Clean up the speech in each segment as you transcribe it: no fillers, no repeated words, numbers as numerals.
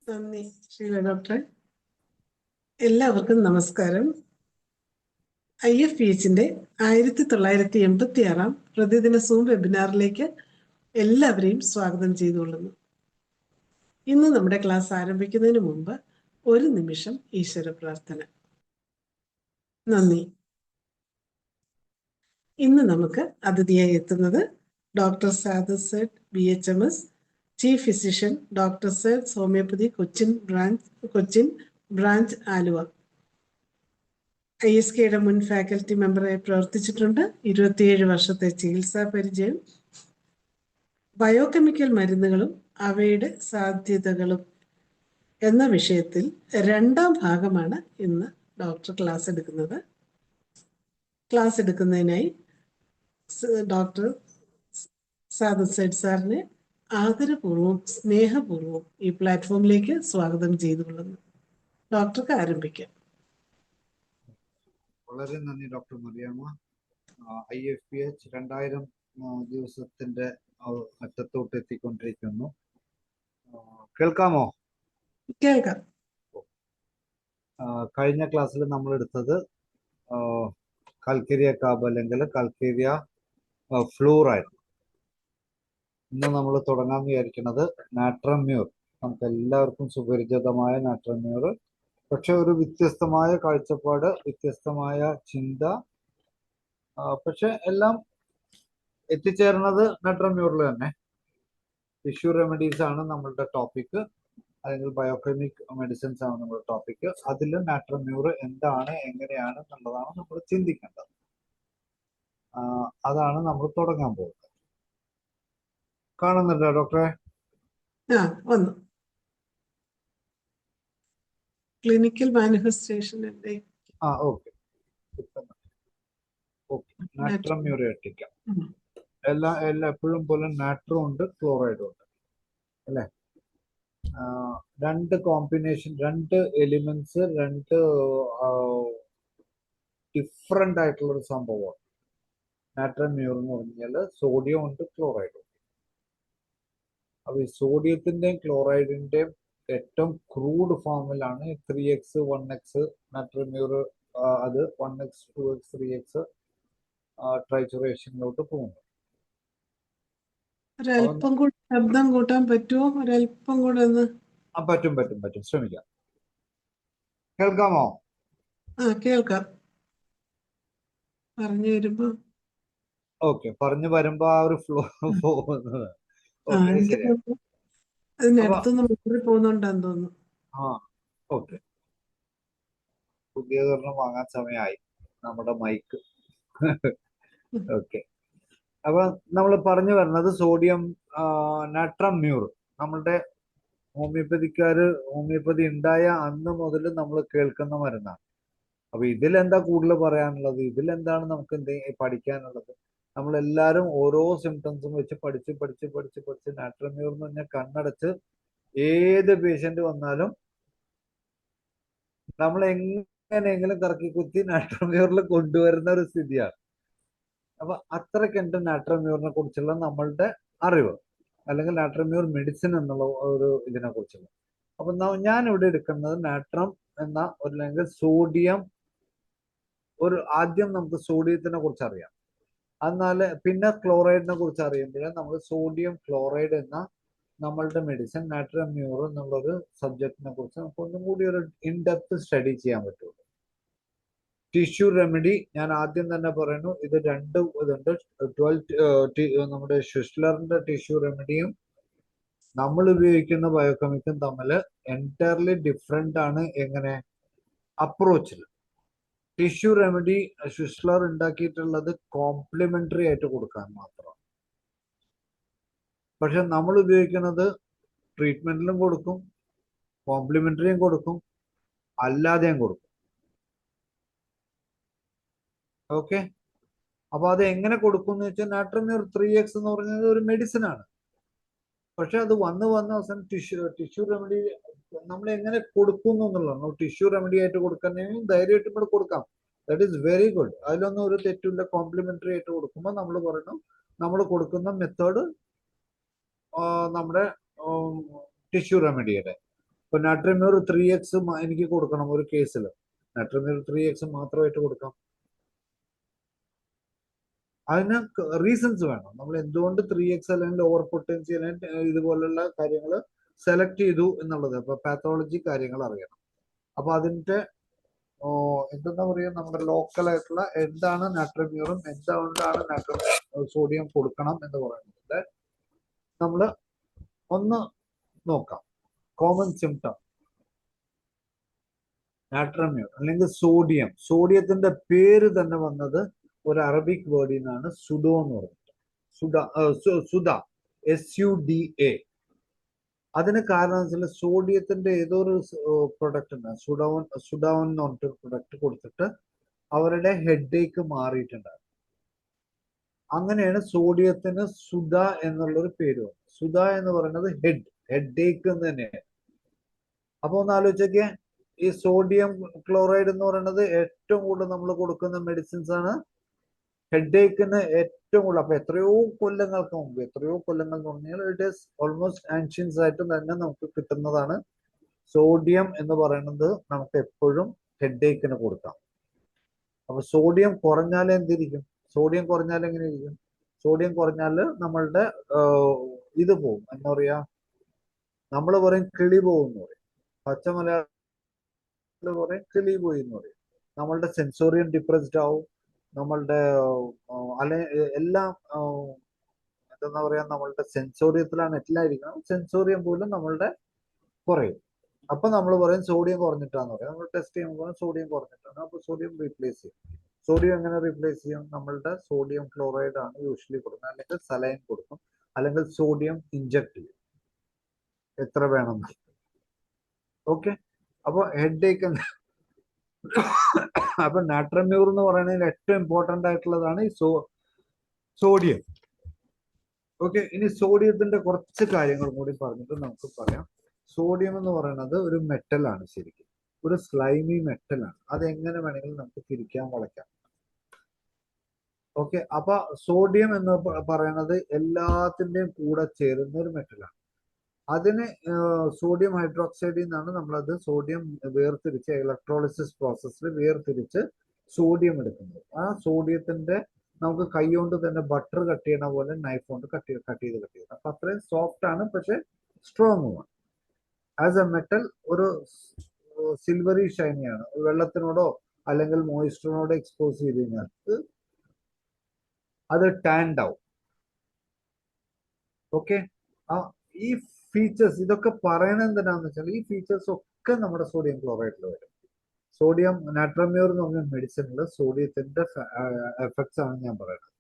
നന്ദി ശീല ഡോക്ടറെ. എല്ലാവർക്കും നമസ്കാരം. IFPHന്റെ 1986 പ്രതിദിന സൂം വെബിനാറിലേക്ക് എല്ലാവരെയും സ്വാഗതം ചെയ്തുകൊള്ളുന്നു. ഇന്ന് നമ്മുടെ ക്ലാസ് ആരംഭിക്കുന്നതിന് മുമ്പ് ഒരു നിമിഷം ഈശ്വര പ്രാർത്ഥന. നന്ദി. ഇന്ന് നമുക്ക് അതിഥിയായി എത്തുന്നത് doctor Saad Sait BHMS, chief physician, doctor Sait homoeopathy, Cochin branch Aluva. ISKയുടെ മുൻ ഫാക്കൽറ്റി മെമ്പറായി പ്രവർത്തിച്ചിട്ടുണ്ട്. 27 വർഷത്തെ ചികിത്സാ പരിചയം. ബയോകെമിക്കൽ മരുന്നുകളും അവയുടെ സാധ്യതകളും എന്ന വിഷയത്തിൽ 2ാം ഭാഗമാണ് ഇന്ന് ഡോക്ടർ ക്ലാസ് എടുക്കുന്നത്. ക്ലാസ് എടുക്കുന്നതിനായി ഡോക്ടർ സാദ് സേഠ് സാറിനെ ആദരപൂർവ്വം സ്നേഹപൂർവ്വം ഈ പ്ലാറ്റ്ഫോമിലേക്ക് സ്വാഗതം ചെയ്തുകൊള്ളുന്നു. ഡോക്ടർക്ക് ആരംഭിക്കാം. വളരെ നന്ദി ഡോക്ടർ മറിയാമ്മ. IFPH 2000 ദിവസത്തിന്റെ അറ്റത്തോട്ട് എത്തിക്കൊണ്ടിരിക്കുന്നു. കേൾക്കാമോ? കേൾക്കാം. കഴിഞ്ഞ ക്ലാസ്സിൽ നമ്മൾ എടുത്തത് കൽക്കരിയ കാബ് അല്ലെങ്കിൽ കൽക്കരിയ ഫ്ലൂറൈഡ്. ഇന്ന് നമ്മൾ തുടങ്ങാൻ വിചാരിക്കുന്നത് നാട്രമ്യൂർ. നമുക്ക് എല്ലാവർക്കും സുപരിചിതമായ നാട്രമ്യൂർ, പക്ഷെ ഒരു വ്യത്യസ്തമായ കാഴ്ചപ്പാട്, വ്യത്യസ്തമായ ചിന്ത, പക്ഷെ എല്ലാം എത്തിച്ചേർന്നത് നാട്രമ്യൂറിൽ തന്നെ. ടിഷ്യൂ റെമഡീസ് ആണ് നമ്മളുടെ ടോപ്പിക്, അല്ലെങ്കിൽ ബയോകെമിക് മെഡിസിൻസ് ആണ് നമ്മുടെ ടോപ്പിക്. അതിൽ നാട്രമ്യൂർ എന്താണ്, എങ്ങനെയാണ് എന്നുള്ളതാണ് നമ്മൾ ചിന്തിക്കേണ്ടത്. അതാണ് നമ്മൾ തുടങ്ങാൻ പോകുന്നത്. കാണുന്നുണ്ടോ ഡോക്ടറെ? വന്നു. Clinical manifestation okay. നാട്രമ്യൂർ എത്തിക്കാം. എപ്പോഴും പോലെ നാട്രും ഉണ്ട്, ക്ലോറൈഡും ഉണ്ട് അല്ലെ. 2 കോമ്പിനേഷൻ, 2 എലിമെന്റ്സ്, 2 ഡിഫറെന്റ് ആയിട്ടുള്ളൊരു സംഭവമാണ് നാട്രമ്യൂർ എന്ന് പറഞ്ഞാൽ. സോഡിയം ഉണ്ട്, ക്ലോറൈഡും. അപ്പൊ ഈ സോഡിയത്തിന്റെയും ക്ലോറൈഡിന്റെയും ഏറ്റവും ക്രൂഡ് ഫോമിലാണ് 3x 1x നാട്രമ്യൂർ. അത് 1x 2x 3x ട്രൈച്ചുറേഷനിലോട്ട് പോകുന്നു. ഒരല്പം കൂടി ശബ്ദം കൂട്ടാൻ പറ്റുമോ? ഒരല്പം കൂടെ ഒന്ന്. പറ്റും ശ്രമിക്കാം. കേൾക്കാമോ? കേൾക്കാം. പറഞ്ഞു വരുമ്പോ പറഞ്ഞു വരുമ്പോ ആ ഒരു ഫ്ലോ പോകുന്നത്. അതിനടുത്തൊന്ന് മുറി പോകുന്നുണ്ടെന്ന് തോന്നുന്നു. ഓക്കെ. പുതിയതൊരെണ്ണം വാങ്ങാൻ സമയമായി നമ്മുടെ മൈക്ക്. ഓക്കെ. അപ്പൊ നമ്മൾ പറഞ്ഞു വരുന്നത് സോഡിയം നാട്രമ്യൂർ നമ്മളുടെ ഹോമിയോപ്പതി ഉണ്ടായ അന്ന് മുതൽ നമ്മൾ കേൾക്കുന്ന മരുന്നാണ്. അപ്പൊ ഇതിലെന്താ കൂടുതൽ പറയാനുള്ളത്? ഇതിലെന്താണ് നമുക്ക് പഠിക്കാനുള്ളത്? നമ്മളെല്ലാരും ഓരോ സിംറ്റംസും വെച്ച് പഠിച്ച് നാട്രമ്യൂർ എന്ന് പറഞ്ഞാൽ കണ്ണടച്ച് ഏത് പേഷ്യന്റ് വന്നാലും നമ്മൾ എങ്ങനെയെങ്കിലും കറക്കി കുത്തി നാട്രമ്യൂറിൽ കൊണ്ടുവരുന്ന ഒരു സ്ഥിതിയാണ്. അപ്പൊ അത്രയ്ക്കുണ്ട് നാട്രമ്യൂറിനെ കുറിച്ചുള്ള നമ്മളുടെ അറിവ്, അല്ലെങ്കിൽ നാട്രമ്യൂർ മെഡിസിൻ എന്നുള്ള ഒരു ഇതിനെ കുറിച്ചുള്ള. അപ്പൊ ഞാൻ ഇവിടെ എടുക്കുന്നത് നാട്രം എന്ന അല്ലെങ്കിൽ സോഡിയം. ആദ്യം നമുക്ക് സോഡിയത്തിനെ കുറിച്ച് അറിയാം, എന്നാൽ പിന്നെ ക്ലോറൈഡിനെ കുറിച്ച് അറിയുമ്പോഴേ നമ്മൾ സോഡിയം ക്ലോറൈഡ് എന്ന നമ്മളുടെ മെഡിസിൻ നാട്രമ്യൂർ എന്നുള്ളൊരു സബ്ജക്റ്റിനെ കുറിച്ച് നമുക്ക് ഒന്നും കൂടി ഒരു ഇൻഡെപ്ത് സ്റ്റഡി ചെയ്യാൻ പറ്റുള്ളൂ. ടിഷ്യൂ റെമഡി ഞാൻ ആദ്യം തന്നെ പറയുന്നു, ഇത് 2 ഇതുണ്ട്. 12 നമ്മുടെ ഷുഷ്ലറിന്റെ ടിഷ്യൂ റെമഡിയും നമ്മൾ ഉപയോഗിക്കുന്ന ബയോകെമിക്കും തമ്മിൽ എൻറ്റയർലി ഡിഫറെന്റ് ആണ്. എങ്ങനെ? അപ്രോച്ചിൽ. ടിഷ്യൂ റെമഡി ഷുഷ്ലർ ഉണ്ടാക്കിയിട്ടുള്ളത് കോംപ്ലിമെന്ററി ആയിട്ട് കൊടുക്കാൻ മാത്രമാണ്. പക്ഷെ നമ്മൾ ഉപയോഗിക്കുന്നത് ട്രീറ്റ്മെന്റിലും കൊടുക്കും, കോംപ്ലിമെന്ററിയും കൊടുക്കും, അല്ലാതെയും കൊടുക്കും. ഓക്കെ. അപ്പൊ അത് എങ്ങനെ കൊടുക്കും എന്ന് വെച്ചാൽ നാട്രമ്യൂർ 3x എന്ന് പറയുന്നത് ഒരു മെഡിസിൻ ആണ്. പക്ഷെ അത് വന്ന് അവസാനം ടിഷ്യൂ റെമഡി നമ്മൾ എങ്ങനെ കൊടുക്കുന്നു എന്നുള്ളതാണ്. ടിഷ്യൂ റെമഡി ആയിട്ട് കൊടുക്കുന്നതിനും ധൈര്യമായിട്ട് ഇവിടെ കൊടുക്കാം. That is very good. അതിലൊന്നും ഒരു തെറ്റില്ല. കോംപ്ലിമെന്ററി ആയിട്ട് കൊടുക്കുമ്പോൾ നമ്മൾ പറയുന്നു നമ്മൾ കൊടുക്കുന്ന മെത്തേഡ് നമ്മുടെ ടിഷ്യൂ റെമഡിയുടെ. ഇപ്പൊ നാട്രിയം 3x എനിക്ക് കൊടുക്കണം ഒരു കേസിൽ, നാട്രിയം 3x മാത്രമായിട്ട് കൊടുക്കാം. അതിന് റീസൺസ് വേണം. നമ്മൾ എന്തുകൊണ്ട് 3x അല്ലെങ്കിൽ ഓവർ പൊട്ടൻസി അല്ലെങ്കിൽ ഇതുപോലുള്ള കാര്യങ്ങൾ സെലക്ട് ചെയ്തു എന്നുള്ളത്. അപ്പൊ പാത്തോളജി കാര്യങ്ങൾ അറിയണം. അപ്പൊ അതിന്റെ എന്തെന്നാ പറയുക, നമ്മുടെ ലോക്കൽ ആയിട്ടുള്ള എന്താണ് നാട്രിയം, എന്തുകൊണ്ടാണ് നാട്രിയം സോഡിയം കൊടുക്കണം എന്ന് പറയുന്നത് നമ്മൾ ഒന്ന് നോക്കാം. കോമൺ സിംറ്റം നാട്രിയം അല്ലെങ്കിൽ സോഡിയത്തിന്റെ പേര് തന്നെ വന്നത് ഒരു അറബിക് വേർഡിൽ നിന്നാണ്, സുഡോ എന്ന് പറയുന്നത്. സുഡ, SUDA. അതിന് കാരണം വെച്ചാൽ സോഡിയത്തിന്റെ ഏതോ ഒരു പ്രൊഡക്റ്റ് ഉണ്ട്, സുഡോൺ എന്ന് പറഞ്ഞിട്ട് പ്രൊഡക്റ്റ് കൊടുത്തിട്ട് അവരുടെ ഹെഡ് ഏക്ക് മാറിയിട്ടുണ്ടായിരുന്നു. അങ്ങനെയാണ് സോഡിയത്തിന് സുഡ എന്നുള്ളൊരു പേര് വന്നത്. സുഡ എന്ന് പറയുന്നത് ഹെഡ് ഏക്ക് എന്ന് തന്നെയാണ്. അപ്പൊ ഒന്ന് ആലോചിച്ചൊക്കെ, ഈ സോഡിയം ക്ലോറൈഡ് എന്ന് പറയുന്നത് ഏറ്റവും കൂടുതൽ നമ്മൾ കൊടുക്കുന്ന മെഡിസിൻസ് ആണ് ഹെഡ് ഏക്കിന് ഏറ്റവും കൂടുതൽ. അപ്പൊ എത്രയോ കൊല്ലങ്ങൾക്ക് മുമ്പ്, എത്രയോ കൊല്ലങ്ങൾ എന്ന് പറഞ്ഞാൽ ഇറ്റ് ഈസ് ഓൾമോസ്റ്റ് ആൻഷ്യൻസ് ആയിട്ട് തന്നെ നമുക്ക് കിട്ടുന്നതാണ് സോഡിയം എന്ന് പറയുന്നത്. നമുക്ക് എപ്പോഴും ഹെഡ് ഏക്കിന് കൊടുക്കാം. അപ്പൊ സോഡിയം കുറഞ്ഞാൽ എന്തിരിക്കും? സോഡിയം കുറഞ്ഞാൽ എങ്ങനെ ഇരിക്കും? സോഡിയം കുറഞ്ഞാൽ നമ്മളുടെ ഇത് പോകും, എന്താ പറയാ, നമ്മൾ പറയും കിളി പോകും എന്ന് പറയും. പച്ച മലയാളത്തിൽ പറയും കിളി പോയി എന്ന് പറയും. നമ്മളുടെ സെൻസോറിയം ഡിപ്രസ്ഡ് ആവും. നമ്മളുടെ എല്ലാം എന്താ പറയാ, നമ്മളുടെ സെൻസോറിയത്തിലാണ് എല്ലാം ഇരിക്കണം. സെൻസോറിയം പോലും നമ്മളുടെ കുറയും. അപ്പൊ നമ്മൾ പറയും സോഡിയം കുറഞ്ഞിട്ടാന്ന് പറയും. നമ്മൾ ടെസ്റ്റ് ചെയ്യുമ്പോൾ സോഡിയം കുറഞ്ഞിട്ടാണ്. അപ്പൊ സോഡിയം റീപ്ലേസ് ചെയ്യും. സോഡിയം എങ്ങനെ റീപ്ലേസ് ചെയ്യും? നമ്മളുടെ സോഡിയം ക്ലോറൈഡ് ആണ് യൂഷ്വലി കൊടുക്കുന്നത്, അല്ലെങ്കിൽ സലൈൻ കൊടുക്കും, അല്ലെങ്കിൽ സോഡിയം ഇഞ്ചക്ട് ചെയ്യും എത്ര വേണം. ഓക്കെ, അപ്പൊ ഹെഡ് ഏക്ക്. അപ്പൊ നാട്രിയം എന്ന് പറയുന്നതിൽ ഏറ്റവും ഇമ്പോർട്ടന്റ് ആയിട്ടുള്ളതാണ് ഈ സോഡിയം. ഓക്കെ, ഇനി സോഡിയത്തിന്റെ കുറച്ച് കാര്യങ്ങൾ കൂടി പറഞ്ഞിട്ട് നമുക്ക് പറയാം. സോഡിയം എന്ന് പറയുന്നത് ഒരു മെറ്റലാണ്, ശരിക്കും ഒരു സ്ലൈമി മെറ്റലാണ്. അത് എങ്ങനെ വേണമെങ്കിലും നമുക്ക് തിരിക്കാൻ വളയ്ക്കാം. ഓക്കെ, അപ്പൊ സോഡിയം എന്ന് പറയുന്നത് എല്ലാത്തിന്റെയും കൂടെ ചേരുന്ന ഒരു മെറ്റലാണ്. അതിന് സോഡിയം ഹൈഡ്രോക്സൈഡിൽ നിന്നാണ് നമ്മളത് സോഡിയം വേർതിരിച്ച് ഇലക്ട്രോളിസിസ് പ്രോസസ്സിൽ വേർതിരിച്ച് സോഡിയം എടുക്കുന്നത്. ആ സോഡിയത്തിന്റെ നമുക്ക് കൈ കൊണ്ട് തന്നെ ബട്ടർ കട്ട് ചെയ്യണ പോലെ നൈഫ് കൊണ്ട് കട്ട് ചെയ്ത് അപ്പൊ അത്രയും സോഫ്റ്റ് ആണ്, പക്ഷെ സ്ട്രോങ്ങുമാണ്. ആസ് എ മെറ്റൽ ഒരു സിൽവറി ഷൈനിയാണ്. വെള്ളത്തിനോടോ അല്ലെങ്കിൽ മോയിസ്ചറിനോടോ എക്സ്പോസ് ചെയ്ത് കഴിഞ്ഞാൽ അത് ടാൻഡ് ആവും. ഓക്കെ, ഈ ഫീച്ചേഴ്സ് ഇതൊക്കെ പറയണത് എന്തിനാന്ന് വെച്ചാൽ ഈ ഫീച്ചേഴ്സ് ഒക്കെ നമ്മുടെ സോഡിയം ക്ലോറൈഡിൽ വരും. സോഡിയം നാട്രിയം എന്ന് പറഞ്ഞ മെഡിസിനിൽ സോഡിയത്തിന്റെ എഫക്ട്സ് ആണ് ഞാൻ പറയുന്നത്.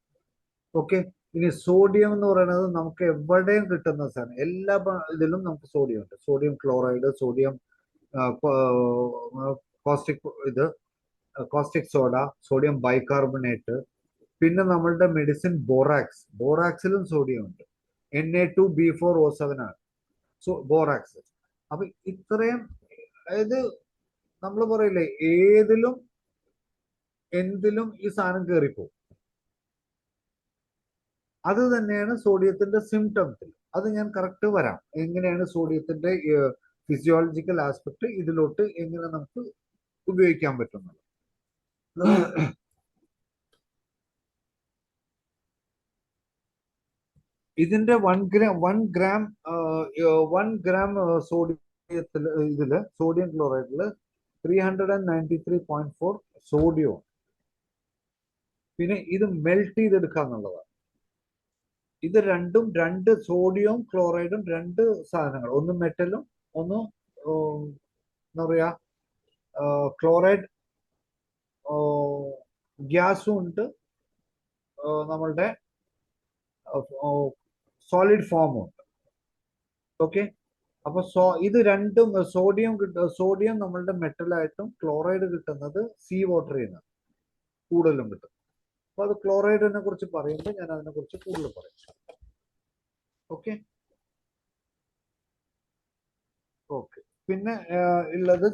ഓക്കെ, ഇനി സോഡിയം എന്ന് പറയുന്നത് നമുക്ക് എവിടെയും കിട്ടുന്ന സാധനം. എല്ലാ ഇതിലും നമുക്ക് സോഡിയം ഉണ്ട്. Sodium chloride, sodium caustic soda, sodium bicarbonate, പിന്നെ നമ്മളുടെ മെഡിസിൻ ബോറാക്സിലും സോഡിയം ഉണ്ട്. Na2B4O7 ആണ് ബോറാക്സ്. അപ്പൊ ഇത്രയും, അതായത് നമ്മൾ പറയില്ലേ ഏതിലും എന്തിലും ഈ സാധനം കയറിപ്പോകും. അത് തന്നെയാണ് സോഡിയത്തിന്റെ സിംറ്റംസിൽ. അത് ഞാൻ കറക്റ്റ് വരാം, എങ്ങനെയാണ് സോഡിയത്തിന്റെ ഫിസിയോളജിക്കൽ ആസ്പെക്ട് ഇതിലോട്ട് എങ്ങനെ നമുക്ക് ഉപയോഗിക്കാൻ പറ്റുന്നത്. ഇതിന്റെ 1 ഗ്രാം സോഡിയത്തിൽ ഇതില് സോഡിയം ക്ലോറൈഡില് 393.4 സോഡിയം. പിന്നെ ഇത് മെൽറ്റ് ചെയ്തെടുക്കുക എന്നുള്ളതാണ്. ഇത് രണ്ട് സോഡിയവും ക്ലോറൈഡും രണ്ട് സാധനങ്ങൾ, ഒന്ന് മെറ്റലും ഒന്ന് എന്താ പറയാ ക്ലോറൈഡ് ഗ്യാസും ഉണ്ട്, നമ്മളുടെ സോളിഡ് ഫോമും ഉണ്ട്. ഓക്കെ, അപ്പൊ ഇത് രണ്ടും സോഡിയം നമ്മളുടെ മെറ്റലായിട്ടും ക്ലോറൈഡ് കിട്ടുന്നത് സീ വാട്ടറിൽ നിന്നാണ് കൂടുതലും കിട്ടും. അപ്പൊ അത് ക്ലോറൈഡിനെ കുറിച്ച് പറയുമ്പോൾ ഞാൻ അതിനെ കുറിച്ച് കൂടുതൽ പറയും. ഓക്കെ, പിന്നെ ഉള്ളത്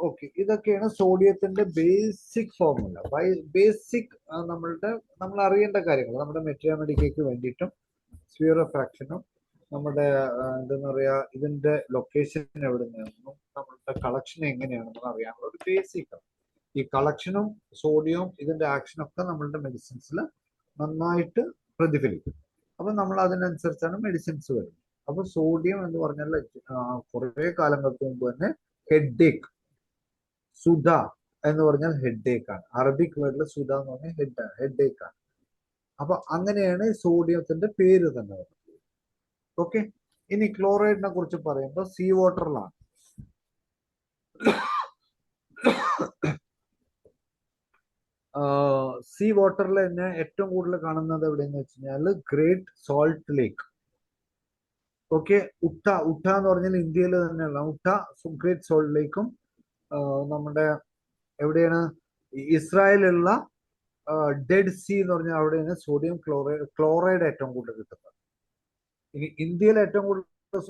ഓക്കെ, ഇതൊക്കെയാണ് സോഡിയത്തിന്റെ ബേസിക് ഫോർമുല. ബേസിക് നമ്മൾ അറിയേണ്ട കാര്യങ്ങൾ നമ്മുടെ മെട്രിയോമെഡിക്കയ്ക്ക് വേണ്ടിയിട്ടും സ്ഫിയർ ഓഫ് ഫ്രാക്ഷനും നമ്മുടെ എന്താ പറയാ ഇതിന്റെ ലൊക്കേഷൻ എവിടുന്നാണെന്നും നമ്മളുടെ കളക്ഷൻ എങ്ങനെയാണെന്നും അറിയാനുള്ള ഒരു ബേസിക്. ഈ കളക്ഷനും സോഡിയവും ഇതിന്റെ ആക്ഷനൊക്കെ നമ്മളുടെ മെഡിസിൻസിൽ നന്നായിട്ട് പ്രതിഫലിക്കും. അപ്പൊ നമ്മൾ അതിനനുസരിച്ചാണ് മെഡിസിൻസ് വരുന്നത്. അപ്പൊ സോഡിയം എന്ന് പറഞ്ഞാൽ കുറെ കാലങ്ങൾക്ക് മുമ്പ് തന്നെ ഹെഡേക്ക്, സുധ എന്ന് പറഞ്ഞാൽ ഹെഡേക്ക് ആണ്. അറബിക് വേർഡിൽ സുധ എന്ന് പറഞ്ഞാൽ ഹെഡേക്ക് ആണ്. അപ്പൊ അങ്ങനെയാണ് സോഡിയത്തിന്റെ പേര് തന്നെ വരുന്നത്. ഓക്കെ, ഇനി ക്ലോറൈഡിനെ കുറിച്ച് പറയുമ്പോൾ സീ വാട്ടറിലാണ്. സീ വാട്ടറിൽ തന്നെ ഏറ്റവും കൂടുതൽ കാണുന്നത് എവിടെയെന്ന് വെച്ച് കഴിഞ്ഞാൽ ഗ്രേറ്റ് സോൾട്ട് ലേക്ക്. ഓക്കെ, ഉട്ട എന്ന് പറഞ്ഞാൽ ഇന്ത്യയിൽ തന്നെയുള്ള ഉട്ട ഗ്രേറ്റ് സോൾട്ട് ലേക്കും നമ്മുടെ എവിടെയാണ് ഇസ്രായേലുള്ള ഡെഡ് സീ എന്ന് പറഞ്ഞാൽ അവിടെയാണ് സോഡിയം ക്ലോറൈഡ് ഏറ്റവും കൂടുതൽ കിട്ടുന്നത്. ഇനി ഇന്ത്യയിൽ ഏറ്റവും കൂടുതൽ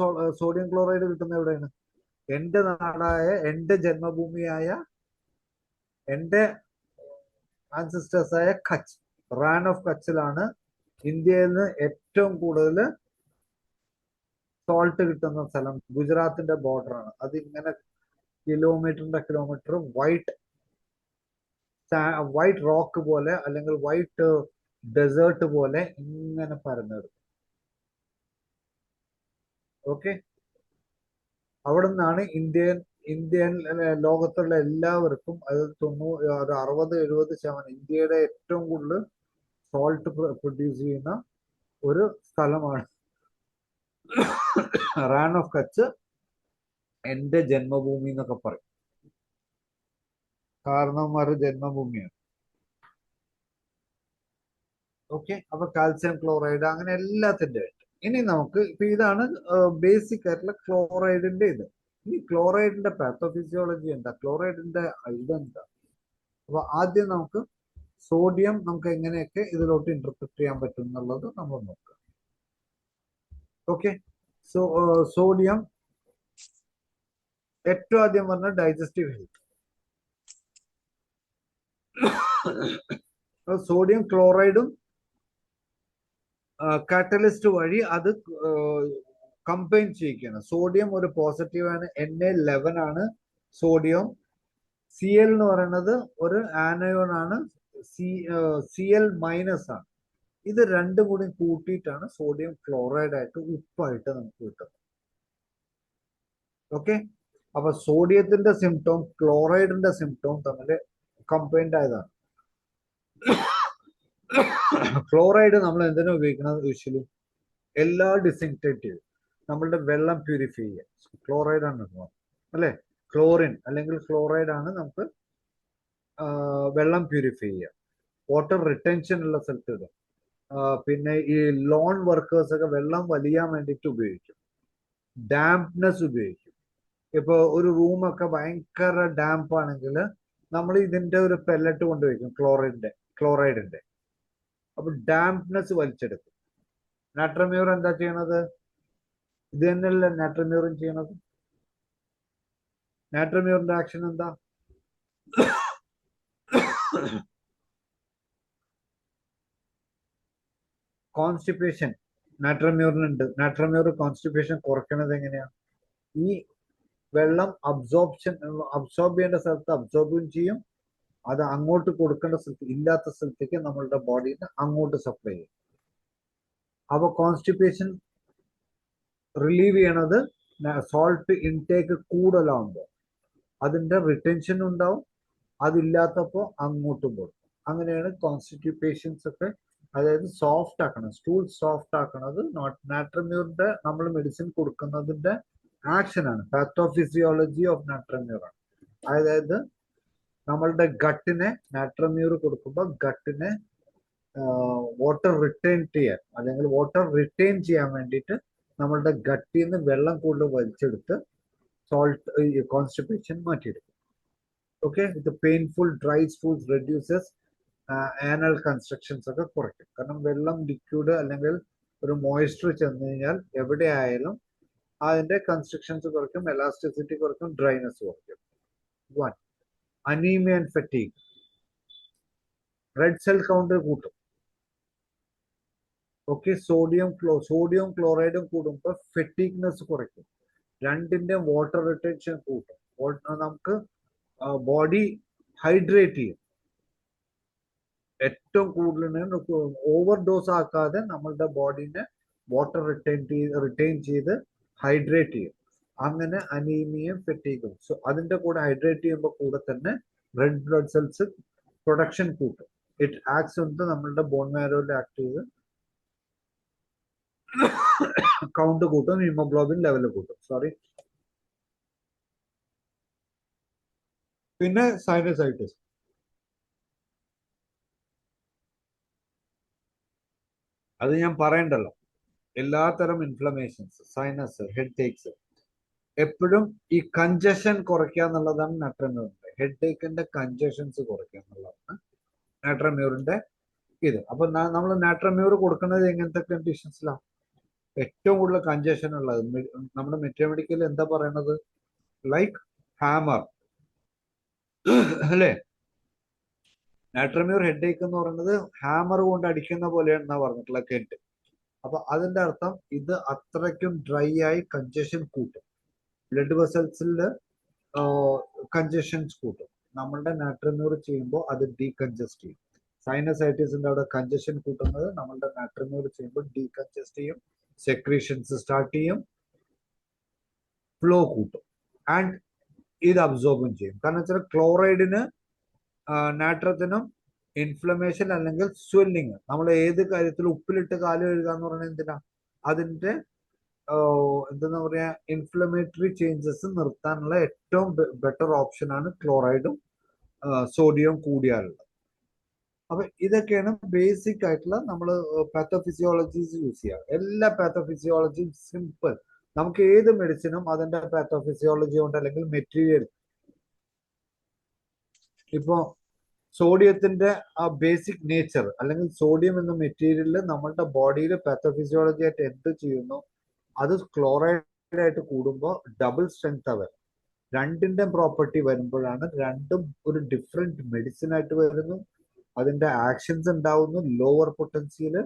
സോഡിയം ക്ലോറൈഡ് കിട്ടുന്നത് എവിടെയാണ്? എന്റെ നാടായ, എന്റെ ജന്മഭൂമിയായ, എന്റെ ആൻസിസ്റ്റേഴ്സായ കച്ച്, റാൻ ഓഫ് കച്ചിലാണ് ഇന്ത്യയിൽ നിന്ന് ഏറ്റവും കൂടുതൽ സോൾട്ട് കിട്ടുന്ന സ്ഥലം. ഗുജറാത്തിന്റെ ബോർഡറാണ്. അത് ഇങ്ങനെ കിലോമീറ്റർ വൈറ്റ് റോക്ക് പോലെ അല്ലെങ്കിൽ വൈറ്റ് ഡെസേർട്ട് പോലെ ഇങ്ങനെ പരന്നെടുക്കും. ഓക്കെ, അവിടെ നിന്നാണ് ഇന്ത്യൻ ലോകത്തുള്ള എല്ലാവർക്കും അത് 60-70% ഇന്ത്യയുടെ ഏറ്റവും കൂടുതൽ സോൾട്ട് പ്രൊഡ്യൂസ് ചെയ്യുന്ന ഒരു സ്ഥലമാണ് റാൻ ഓഫ് കച്ച്. എന്റെ ജന്മഭൂമി എന്നൊക്കെ പറയും, കാരണവന്മാരുടെ ജന്മഭൂമിയാണ്. ഓക്കെ, അപ്പൊ കാൽസ്യം ക്ലോറൈഡ് അങ്ങനെ എല്ലാത്തിന്റെ ആയിട്ട്. ഇനി നമുക്ക് ഇപ്പൊ ഇതാണ് ബേസിക് ആയിട്ടുള്ള ക്ലോറൈഡിന്റെ ഇത്. ഇനി ക്ലോറൈഡിന്റെ പാത്തോഫിസിയോളജി എന്താ, ക്ലോറൈഡിന്റെ ഇതെന്താ? അപ്പൊ ആദ്യം നമുക്ക് സോഡിയം നമുക്ക് എങ്ങനെയൊക്കെ ഇതിലോട്ട് ഇന്റർപ്രറ്റ് ചെയ്യാൻ പറ്റും എന്നുള്ളത് നമ്മൾ നോക്കാം. ഓക്കെ, സോഡിയം ഏറ്റവും ആദ്യം പറഞ്ഞ ഡൈജസ്റ്റീവ് ഹെൽത്ത്. സോഡിയം ക്ലോറൈഡും കാറ്റലിസ്റ്റ് വഴി അത് കമ്പൈൻ ചെയ്യിക്കുകയാണ്. സോഡിയം ഒരു പോസിറ്റീവ് ആണ്, Na11 ആണ് സോഡിയം. Cl എന്ന് പറയുന്നത് ഒരു ആനയോൺ ആണ്, Cl മൈനസ് ആണ്. ഇത് രണ്ടും കൂടി കൂട്ടിയിട്ടാണ് സോഡിയം ക്ലോറൈഡ് ആയിട്ട് ഉപ്പായിട്ട് നമുക്ക് കിട്ടുന്നത്. ഓക്കെ, അപ്പൊ സോഡിയത്തിന്റെ സിംറ്റവും ക്ലോറൈഡിന്റെ സിംറ്റവും തമ്മിൽ കമ്പൈൻഡ് ആയതാണ്. ക്ലോറൈഡ് നമ്മൾ എന്തിനാ ഉപയോഗിക്കുന്നത്? യൂഷ്വലി എല്ലാ ഡിസിൻഫെക്റ്റീവ്, നമ്മളുടെ വെള്ളം പ്യൂരിഫൈ ചെയ്യാൻ ക്ലോറൈഡ് ആണ് അല്ലെ. ക്ലോറിൻ അല്ലെങ്കിൽ ക്ലോറൈഡ് ആണ് നമുക്ക് വെള്ളം പ്യൂരിഫൈ ചെയ്യുക. വാട്ടർ റിട്ടൻഷൻ ഉള്ള സ്ഥലത്ത് ഇടും. പിന്നെ ഈ ലോൺ വർക്കേഴ്സ് ഒക്കെ വെള്ളം വലിയാൻ വേണ്ടിയിട്ട് ഉപയോഗിക്കും. ഡാംപ്നെസ് ഉപയോഗിക്കും. ഇപ്പൊ ഒരു റൂമൊക്കെ ഭയങ്കര ഡാംപ് ആണെങ്കിൽ നമ്മൾ ഇതിന്റെ ഒരു പെല്ലറ്റ് കൊണ്ടുവയ്ക്കും, ക്ലോറൈഡിന്റെ. അപ്പൊ ഡാംപ്നെസ് വലിച്ചെടുക്കും. നാട്രമ്യൂർ എന്താ ചെയ്യണത്? ഇത് തന്നെയല്ല നാട്രമ്യൂറും ചെയ്യണത്. നാട്രമ്യൂറിന്റെ ആക്ഷൻ എന്താ? കോൺസ്റ്റിപ്പേഷൻ നാട്രമ്യൂറിനുണ്ട്. നാട്രമ്യൂർ കോൺസ്റ്റിപ്പേഷൻ കുറയ്ക്കണത് എങ്ങനെയാണ്? ഈ വെള്ളം അബ്സോർബ് ചെയ്യേണ്ട സ്ഥലത്ത് അബ്സോർബും ചെയ്യും, അത് അങ്ങോട്ട് കൊടുക്കേണ്ട സ്ഥലത്ത്, ഇല്ലാത്ത സ്ഥലത്തേക്ക് നമ്മളുടെ ബോഡിയിൽ അങ്ങോട്ട് സപ്ലൈ ചെയ്യും. അപ്പൊ കോൺസ്റ്റിപ്പേഷൻ റിലീവ് ചെയ്യണത് സോൾട്ട് ഇൻടേക്ക് കൂടുതലാവുമ്പോൾ അതിന്റെ റിട്ടൻഷൻ ഉണ്ടാവും, അതില്ലാത്തപ്പോൾ അങ്ങോട്ടും കൊടുക്കും. അങ്ങനെയാണ് കോൺസ്റ്റിപ്പേഷൻസ് ഒക്കെ, അതായത് സോഫ്റ്റ് ആക്കണം, സ്റ്റൂൾ സോഫ്റ്റ് ആക്കണത് നാട്രമ്യൂറിന്റെ നമ്മൾ മെഡിസിൻ കൊടുക്കുന്നതിന്റെ ആക്ഷൻ ആണ്. പാത്തോഫിസിയോളജി ഓഫ് നാട്രമ്യൂർ ആണ്. അതായത് നമ്മളുടെ ഗട്ടിനെ നാട്രമ്യൂർ കൊടുക്കുമ്പോൾ ഗട്ടിനെ വാട്ടർ റിട്ടേൺ ചെയ്യാൻ അല്ലെങ്കിൽ വാട്ടർ റിട്ടേൺ ചെയ്യാൻ വേണ്ടിയിട്ട് നമ്മളുടെ ഗട്ടിൽ നിന്ന് വെള്ളം കൂടുതൽ വലിച്ചെടുത്ത് സോൾട്ട് കോൺസ്റ്റിപ്പേഷൻ മാറ്റിയെടുക്കും. ഓക്കെ, ഇത് painful dry stools reduces anal constructions ഒക്കെ കുറയ്ക്കും. കാരണം വെള്ളം ലിക്വിഡ് അല്ലെങ്കിൽ ഒരു മോയ്സ്ചർ ചെന്ന് കഴിഞ്ഞാൽ എവിടെയായാലും അതിന്റെ കൺസ്ട്രക്ഷൻസ് കുറയ്ക്കും, എലാസ്റ്റിസിറ്റി കുറയ്ക്കും, ഡ്രൈനെസ് കുറയ്ക്കും. 1. Anaemia and fatigue, red cell count കൂട്ടും. ഓക്കെ. സോഡിയം ക്ലോറൈഡും കൂടുമ്പോൾ ഫെറ്റീക്നെസ് കുറയ്ക്കും. രണ്ടിന്റെ വാട്ടർ റിട്ടൻഷൻ കൂട്ടും. നമുക്ക് ബോഡി ഹൈഡ്രേറ്റ് ചെയ്യും. ഏറ്റവും കൂടുതൽ ഓവർ ഡോസ് ആക്കാതെ നമ്മളുടെ ബോഡീനെ വാട്ടർ റിട്ടൈൻ ചെയ്ത് ഹൈഡ്രേറ്റ് ചെയ്യും. അങ്ങനെ അനീമിയയും ഫെറ്റീഗും. സോ അതിന്റെ കൂടെ ഹൈഡ്രേറ്റ് ചെയ്യുമ്പോൾ കൂടെ തന്നെ റെഡ് ബ്ലഡ് സെൽസ് പ്രൊഡക്ഷൻ കൂട്ടും. ഇറ്റ് ആക്ട്സ് ഉണ്ട് നമ്മളുടെ ബോൺ മാരോയിൽ ആക്ട് ചെയ്ത് കൗണ്ട് കൂട്ടും, ഹീമോഗ്ലോബിൻ ലെവൽ കൂട്ടും. സോറി. പിന്നെ സൈനസൈറ്റിസ്. അത് ഞാൻ പറയണ്ടല്ലോ. എല്ലാത്തരം ഇൻഫ്ലമേഷൻസ്, സൈനസ്, ഹെഡ് ഏക്സ്, എപ്പോഴും ഈ കഞ്ചഷൻ കുറയ്ക്കുക എന്നുള്ളതാണ് നാട്രമ്യൂറിന്റെ. ഹെഡ് ഏക്കിന്റെ കഞ്ചഷൻസ് കുറയ്ക്കുക എന്നുള്ളതാണ് നാട്രമ്യൂറിന്റെ ഇത്. അപ്പൊ നമ്മൾ നാട്രമ്യൂർ കൊടുക്കുന്നത് എങ്ങനത്തെ കണ്ടീഷൻസിലാണ്? ഏറ്റവും കൂടുതൽ കഞ്ചഷൻ ഉള്ളത് നമ്മുടെ മെറ്റീരിയൽ എന്താ പറയണത്? ലൈക്ക് ഹാമർ അല്ലേ? നാട്രമ്യൂർ ഹെഡ് ഏക്ക് എന്ന് പറയുന്നത് ഹാമർ കൊണ്ട് അടിക്കുന്ന പോലെയാണെന്നാ പറഞ്ഞിട്ടുള്ള ഹെഡ്. അപ്പൊ അതിന്റെ അർത്ഥം ഇത് അത്രയ്ക്കും ഡ്രൈ ആയി കഞ്ചഷൻ കൂട്ടും. ബ്ലഡ് വെസൽസില് കഞ്ചഷൻസ് കൂട്ടും. നമ്മളുടെ നാട്രമ്യൂർ ചെയ്യുമ്പോൾ അത് ഡീകഞ്ചസ്റ്റ് ചെയ്യും. സൈനസൈറ്റിസിന്റെ അവിടെ കഞ്ചഷൻ കൂട്ടുന്നത് നമ്മളുടെ നാട്രമ്യൂർ ചെയ്യുമ്പോൾ ഡീകഞ്ചസ്റ്റ് ചെയ്യും, സെക്രീഷൻസ് സ്റ്റാർട്ട് ചെയ്യും, ഫ്ലോ കൂട്ടും, ആൻഡ് ഇത് അബ്സോർബും ചെയ്യും. കാരണം വെച്ചാൽ ക്ലോറൈഡിന് നാട്രത്തിനും ഇൻഫ്ലമേഷൻ അല്ലെങ്കിൽ സ്വെല്ലിങ്. നമ്മൾ ഏത് കാര്യത്തിൽ ഉപ്പിലിട്ട് കാല് കഴുകുക എന്ന് പറയുന്നത് എന്തിനാ? അതിന്റെ എന്താ പറയാ, ഇൻഫ്ലമേറ്ററി ചേഞ്ചസ് നിർത്താനുള്ള ഏറ്റവും ബെറ്റർ ഓപ്ഷനാണ് ക്ലോറൈഡും സോഡിയവും കൂടിയാലുള്ളത്. അപ്പൊ ഇതൊക്കെയാണ് ബേസിക് ആയിട്ടുള്ള നമ്മൾ പാത്തോഫിസിയോളജീസ് യൂസ് ചെയ്യുക. എല്ലാ പാത്തോഫിസിയോളജിയും സിമ്പിൾ. നമുക്ക് ഏത് മെഡിസിനും അതിന്റെ പാത്തോഫിസിയോളജി ഉണ്ട്, അല്ലെങ്കിൽ മെറ്റീരിയൽ. ഇപ്പോ സോഡിയത്തിന്റെ ആ ബേസിക് നേച്ചർ, അല്ലെങ്കിൽ സോഡിയം എന്ന മെറ്റീരിയൽ നമ്മളുടെ ബോഡിയിൽ പാത്തോഫിസിയോളജി ആയിട്ട് എന്ത് ചെയ്യുന്നു, അത് ക്ലോറൈഡ് ആയിട്ട് കൂടുമ്പോൾ ഡബിൾ സ്ട്രെങ്ത് അവർ. രണ്ടിന്റെ പ്രോപ്പർട്ടി വരുമ്പോഴാണ് രണ്ടും ഒരു ഡിഫറെന്റ് മെഡിസിൻ ആയിട്ട് വരുന്നു. അതിന്റെ ആക്ഷൻസ് ഉണ്ടാവുന്നു. ലോവർ പൊട്ടൻസിയിൽ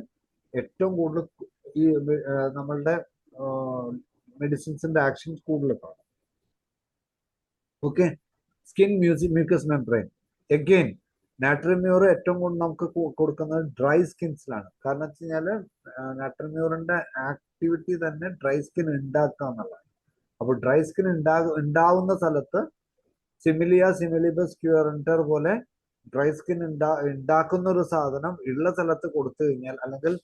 ഏറ്റവും കൂടുതൽ ഈ നമ്മളുടെ മെഡിസിൻസിന്റെ ആക്ഷൻസ് കൂടുതൽ കാണും. Okay. Skin mucus membrane. Again natrum mur ഏറ്റവും കൂടുതൽ നമുക്ക് കൊടുക്കുന്നത് ഡ്രൈ സ്കിൻസിലാണ്. കാരണം വെച്ച് കഴിഞ്ഞാല് നാട്രമ്യൂറിന്റെ ആക്ടിവിറ്റി തന്നെ ഡ്രൈ സ്കിൻ ഉണ്ടാക്കുക എന്നുള്ളതാണ്. അപ്പൊ ഡ്രൈ സ്കിൻ ഉണ്ടാവുന്ന സ്ഥലത്ത് സിമിലിബസ് ക്യൂറന്റർ പോലെ ഡ്രൈ സ്കിൻ ഉണ്ടാക്കുന്ന ഒരു സാധനം ഉള്ള സ്ഥലത്ത് കൊടുത്തു കഴിഞ്ഞാൽ, അല്ലെങ്കിൽ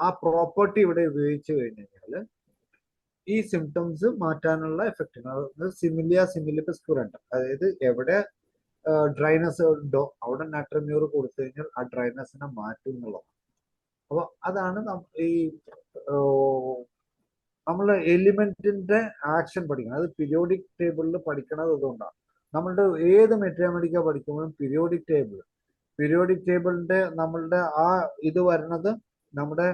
ആ പ്രോപ്പർട്ടി ഇവിടെ ഉപയോഗിച്ചു കഴിഞ്ഞു കഴിഞ്ഞാൽ ഈ സിംറ്റംസ് മാറ്റാനുള്ള എഫക്റ്റ്. സിമിലിബസ് ക്യൂറന്റർ, അതായത് എവിടെ ഡ്രൈനെസ് ഉണ്ടോ അവിടെ നാട്രമ്യൂർ കൊടുത്തു കഴിഞ്ഞാൽ ആ ഡ്രൈനെസ്സിനെ മാറ്റും എന്നുള്ളതാണ്. അപ്പൊ അതാണ് ഈ നമ്മൾ എലിമെന്റിന്റെ ആക്ഷൻ പഠിക്കണം. അത് പീരിയോഡിക് ടേബിളിൽ പഠിക്കണത് അതുകൊണ്ടാണ്. നമ്മളുടെ ഏത് മെറ്റീരിയൽ പഠിക്കുമ്പോഴും പീരിയോഡിക് ടേബിളിന്റെ നമ്മളുടെ ആ ഇത് വരുന്നത് നമ്മുടെ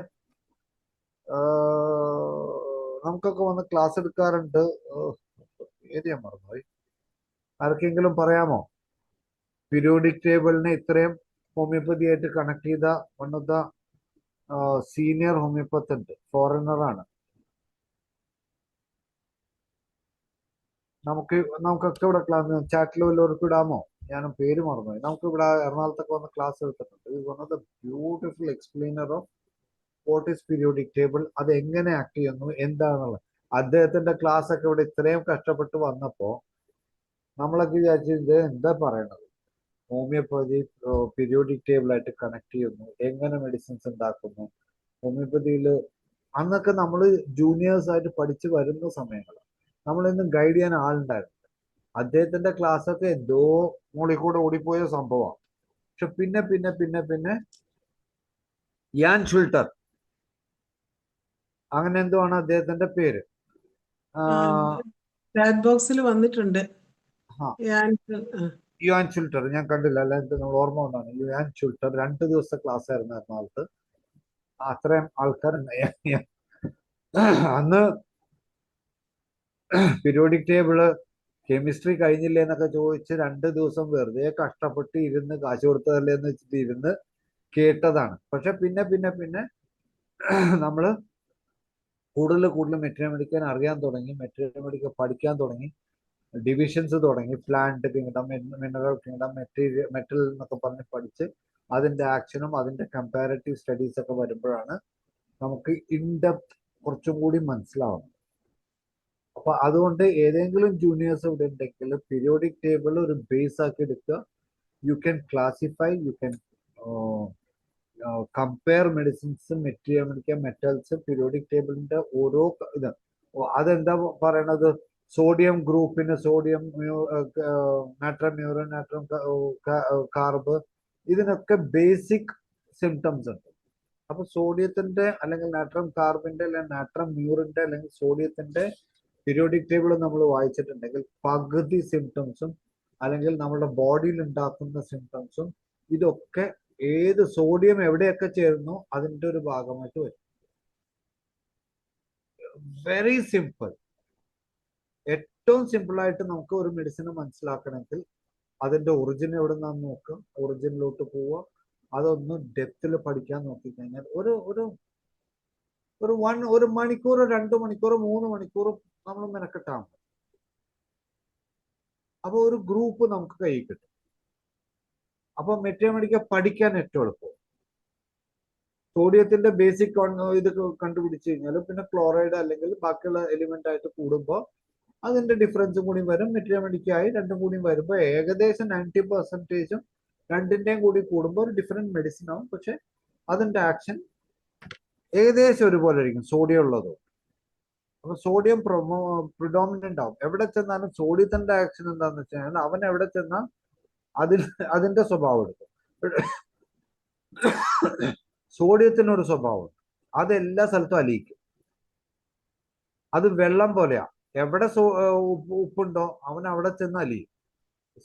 നമുക്കൊക്കെ വന്ന് ക്ലാസ് എടുക്കാറുണ്ട്. ഏത് ഞാൻ മറന്നുപോയി, ആർക്കെങ്കിലും പറയാമോ? പീരിയോഡിക് ടേബിളിനെ ഇത്രയും ഹോമിയോപ്പതി ആയിട്ട് കണക്ട് ചെയ്ത one of the senior homeopath, ഫോറിനറാണ്. നമുക്കൊക്കെ ഇവിടെ ക്ലാസ് ചാറ്റിൽ വല്ലവർക്ക് ഇടാമോ? ഞാനും പേര് മറന്നുപോയി. നമുക്ക് ഇവിടെ എറണാകുളത്തൊക്കെ വന്ന് ക്ലാസ് എടുത്തിട്ടുണ്ട്. ഇത് one of the beautiful explainer of what is periodic table, അത് എങ്ങനെ ആക്ട് ചെയ്യുന്നു എന്താണെന്നുള്ളത്. അദ്ദേഹത്തിന്റെ ക്ലാസ് ഒക്കെ ഇവിടെ ഇത്രയും കഷ്ടപ്പെട്ട് വന്നപ്പോ നമ്മളൊക്കെ വിചാരിച്ചത് എന്താ പറയണത്, ഹോമിയോപ്പതി പീരിയോഡിക് ടേബിൾ ആയിട്ട് കണക്ട് ചെയ്യുന്നു, എങ്ങനെ മെഡിസിൻസ് ഉണ്ടാക്കുന്നു. ഹോമിയോപ്പതിയിൽ അന്നൊക്കെ നമ്മൾ ജൂനിയേഴ്സ് ആയിട്ട് പഠിച്ചു വരുന്ന സമയങ്ങൾ നമ്മളിന്നും ഗൈഡ് ചെയ്യാൻ ആളുണ്ടായിരുന്നു. അദ്ദേഹത്തിന്റെ ക്ലാസ് ഒക്കെ എന്തോ മുകളിൽ കൂടെ ഓടിപ്പോയ സംഭവമാണ്. പക്ഷെ പിന്നെ പിന്നെ പിന്നെ പിന്നെ യാൻ ഷുൾട്ടർ, അങ്ങനെ എന്തോ ആണ് അദ്ദേഹത്തിന്റെ പേര്. ചാറ്റ് ബോക്സിൽ വന്നിട്ടുണ്ട്. യുവാൻ ഷുൾട്ടർ ഞാൻ കണ്ടില്ല, അല്ല എനിക്ക് നമ്മൾ ഓർമ്മ വന്നാണ്. യുവാൻ ഷുൾട്ടർ 2 ദിവസത്തെ ക്ലാസ് ആയിരുന്നു എറണാകുളത്ത്. അത്രയും ആൾക്കാരുണ്ടായി അന്ന്. പീരിയോഡിക് ടേബിള് കെമിസ്ട്രി കഴിഞ്ഞില്ലേ എന്നൊക്കെ ചോദിച്ച് 2 ദിവസം വെറുതെ കഷ്ടപ്പെട്ട് ഇരുന്ന് കാശ് കൊടുത്തതല്ലേ എന്ന് വെച്ചിട്ട് ഇരുന്ന് കേട്ടതാണ്. പക്ഷെ പിന്നെ പിന്നെ പിന്നെ നമ്മൾ കൂടുതൽ മെറ്റീരിയൽ മെഡിക്കൽ അറിയാൻ തുടങ്ങി, മെറ്റീരിയൽ മെഡിക്കൽ പഠിക്കാൻ തുടങ്ങി, ഡിവിഷൻസ് തുടങ്ങി, plant kingdom, mineral kingdom, metal എന്നൊക്കെ പറഞ്ഞ് പഠിച്ച് അതിന്റെ ആക്ഷനും അതിന്റെ കമ്പാരറ്റീവ് സ്റ്റഡീസ് ഒക്കെ വരുമ്പോഴാണ് നമുക്ക് ഇൻഡെപ്ത് കുറച്ചും കൂടി മനസ്സിലാവുന്നത്. അപ്പൊ അതുകൊണ്ട് ഏതെങ്കിലും ജൂനിയേഴ്സ് ഇവിടെ ഉണ്ടെങ്കിൽ പീരിയോഡിക് ടേബിൾ ഒരു ബേസ് ആക്കി എടുക്കുക. You can classify, you can compare medicines, material metals, periodic ടേബിളിന്റെ ഓരോ ഇത് അതെന്താ പറയണത്, സോഡിയം ഗ്രൂപ്പിന് സോഡിയം, നാട്രം മ്യൂറൻ, നാട്രം കാർബ്, ഇതിനൊക്കെ ബേസിക് സിംറ്റംസ് ഉണ്ട്. അപ്പൊ സോഡിയത്തിന്റെ അല്ലെങ്കിൽ നാട്രം കാർബിന്റെ അല്ലെങ്കിൽ നാട്രം മ്യൂറിന്റെ അല്ലെങ്കിൽ സോഡിയത്തിന്റെ പീരിയോഡിക് ടേബിൾ നമ്മൾ വായിച്ചിട്ടുണ്ടെങ്കിൽ പകുതി സിംറ്റംസും അല്ലെങ്കിൽ നമ്മുടെ ബോഡിയിൽ ഉണ്ടാക്കുന്ന സിംറ്റംസും ഇതൊക്കെ ഏത് സോഡിയം എവിടെയൊക്കെ ചേരുന്നു അതിന്റെ ഒരു ഭാഗമായിട്ട് വരും. Very simple. ഏറ്റവും സിമ്പിൾ ആയിട്ട് നമുക്ക് ഒരു മെഡിസിൻ മനസ്സിലാക്കണമെങ്കിൽ അതിന്റെ ഒറിജിൻ എവിടെ നിന്നാന്ന് നോക്കുക, ഒറിജിനിലോട്ട് പോവുക, അതൊന്ന് ഡെപ്തിൽ പഠിക്കാൻ നോക്കിക്കഴിഞ്ഞാൽ ഒരു മണിക്കൂർ, 2 മണിക്കൂർ, 3 മണിക്കൂർ നമ്മൾ മെനക്കെട്ടാണ്. അപ്പൊ ഒരു ഗ്രൂപ്പ് നമുക്ക് കൈ കിട്ടും. അപ്പൊ മെറ്റീരിയൽ പഠിക്കാൻ ഏറ്റവും എളുപ്പം. സോഡിയത്തിന്റെ ബേസിക് ഇത് കണ്ടുപിടിച്ചു കഴിഞ്ഞാൽ പിന്നെ ക്ലോറൈഡ് അല്ലെങ്കിൽ ബാക്കിയുള്ള എലിമെന്റ് ആയിട്ട് കൂടുമ്പോൾ അതിന്റെ ഡിഫറൻസും കൂടി വരും. മെറ്റീരിയൽ രണ്ടും കൂടി വരുമ്പോൾ ഏകദേശം 90% രണ്ടിന്റെയും കൂടി കൂടുമ്പോൾ ഒരു ഡിഫറെന്റ് മെഡിസിൻ ആവും. പക്ഷെ അതിന്റെ ആക്ഷൻ ഏകദേശം ഒരുപോലെ ആയിരിക്കും സോഡിയം ഉള്ളത്. അപ്പൊ സോഡിയം പ്രിഡോമിനന്റ് ആവും. എവിടെ ചെന്നാലും സോഡിയത്തിന്റെ ആക്ഷൻ എന്താന്ന് വെച്ച് കഴിഞ്ഞാൽ അവൻ എവിടെ ചെന്നാൽ അതിന്റെ സ്വഭാവം എടുക്കും. സോഡിയത്തിനൊരു സ്വഭാവം, അത് എല്ലാ സ്ഥലത്തും അലിയിക്കും. അത് വെള്ളം പോലെയാ, എവിടെ ഉപ്പുണ്ടോ അവൻ അവിടെ ചെന്ന് അലിയും.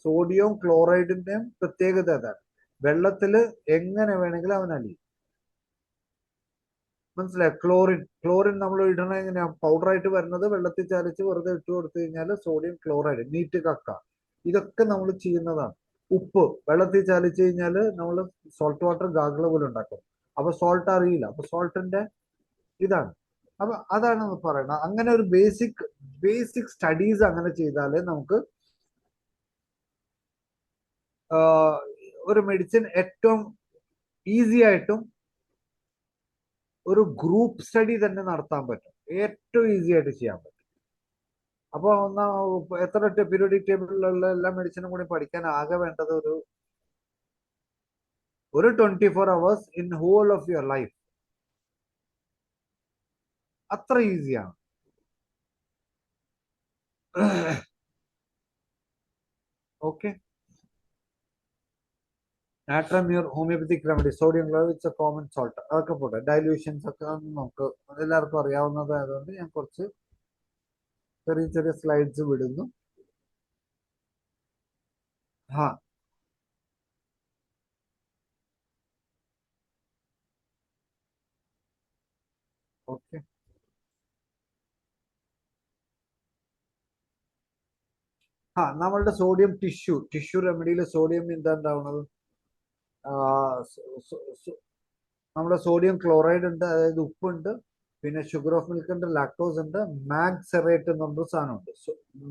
സോഡിയവും ക്ലോറൈഡിന്റെയും പ്രത്യേകത അതാണ്. വെള്ളത്തില് എങ്ങനെ വേണമെങ്കിലും അവൻ അലിയും. മനസ്സിലായോ? ക്ലോറിൻ നമ്മൾ ഇടണ എങ്ങനെയാ, പൗഡറായിട്ട് വരുന്നത് വെള്ളത്തിൽ ചാലിച്ച് വെറുതെ ഇട്ട് കൊടുത്തു കഴിഞ്ഞാൽ സോഡിയം ക്ലോറൈഡ്, നീറ്റ് കക്ക, ഇതൊക്കെ നമ്മൾ ചെയ്യുന്നതാണ്. ഉപ്പ് വെള്ളത്തിൽ ചാലിച്ച് കഴിഞ്ഞാൽ നമ്മൾ സോൾട്ട് വാട്ടർ ഗാഗിള് പോലെ ഉണ്ടാക്കും. അപ്പൊ സോൾട്ട് അറിയില്ല, അപ്പൊ സോൾട്ടിന്റെ ഇതാണ്. അപ്പൊ അതാണ് പറയുന്നത്. അങ്ങനെ ഒരു ബേസിക് സ്റ്റഡീസ് അങ്ങനെ ചെയ്താലേ നമുക്ക് ഒരു മെഡിസിൻ ഏറ്റവും ഈസി ആയിട്ടും ഒരു ഗ്രൂപ്പ് സ്റ്റഡി തന്നെ നടത്താൻ പറ്റും. ഏറ്റവും ഈസി ആയിട്ട് ചെയ്യാൻ പറ്റും. അപ്പോൾ എത്ര പീരിയോഡിക് ടേബിളിലുള്ള എല്ലാ മെഡിസിനും കൂടി പഠിക്കാൻ ആകെ വേണ്ടത് ഒരു 24 hours in whole of your life. അത്ര ഈസിയാണ്. Okay. Natrum mur homoeopathic remedy, sodium chloride, it's a common salt, അതൊക്കെ പോട്ടെ. ഡൈല്യൂഷൻസ് ഒക്കെ നമുക്ക് എല്ലാവർക്കും അറിയാവുന്നതായതുകൊണ്ട് ഞാൻ കുറച്ച് ചെറിയ സ്ലൈഡ്സ് വിടുന്നു. ഓക്കെ. നമ്മളുടെ സോഡിയം ടിഷ്യൂ റെമഡിയിൽ സോഡിയം എന്താ ഉണ്ടാവുന്നത്? നമ്മുടെ സോഡിയം ക്ലോറൈഡ് ഉണ്ട്, അതായത് ഉപ്പുണ്ട്, പിന്നെ ഷുഗർ ഓഫ് മിൽക്ക് ഉണ്ട്, ലാക്ടോസ് ഉണ്ട്, മാഗ്സെറേറ്റ് എന്നൊരു സാധനമുണ്ട്,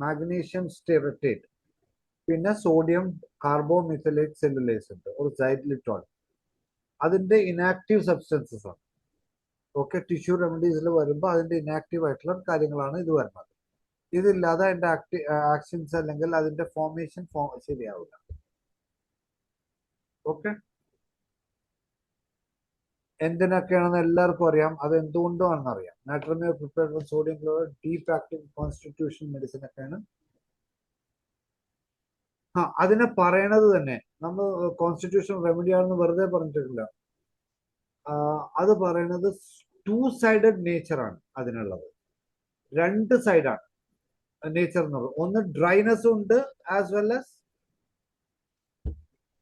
മാഗ്നീഷ്യം സ്റ്റെറേറ്റേറ്റ്, പിന്നെ സോഡിയം കാർബോമിഥൈലേറ്റ് സെല്ലുലേസ് ഉണ്ട്, ഒരു സൈക്ലിട്രോൾ. അതിന്റെ ഇനാക്റ്റീവ് സബ്സ്റ്റൻസസ് ആണ്. ഓക്കെ. ടിഷ്യൂ റെമഡീസിൽ വരുമ്പോൾ അതിന്റെ ഇനാക്റ്റീവ് ആയിട്ടുള്ള കാര്യങ്ങളാണ് ഇത് വരുന്നത്. ഇതില്ലാതെ അതിന്റെ ആക്ഷൻസ് അല്ലെങ്കിൽ അതിന്റെ ഫോർമേഷൻ ശരിയാവില്ല. ഓക്കെ. എന്തിനൊക്കെയാണെന്ന് എല്ലാവർക്കും അറിയാം, അത് എന്തുകൊണ്ടാണെന്ന് അറിയാം. Natrum mur prepared sodium chloride deep acting constitution medicine ഒക്കെയാണ്. അതിനെ പറയണത് തന്നെ നമ്മൾ കോൺസ്റ്റിറ്റ്യൂഷൻ റെമഡി ആണെന്ന് വെറുതെ പറഞ്ഞിട്ടില്ല. അത് പറയണത് 2-sided നേച്ചറാണ് അതിനുള്ളത്. 2 സൈഡാണ് നേച്ചർ എന്നുള്ളത്. ഒന്ന് ഡ്രൈനെസ് ഉണ്ട്, ആസ് വെൽ ആസ്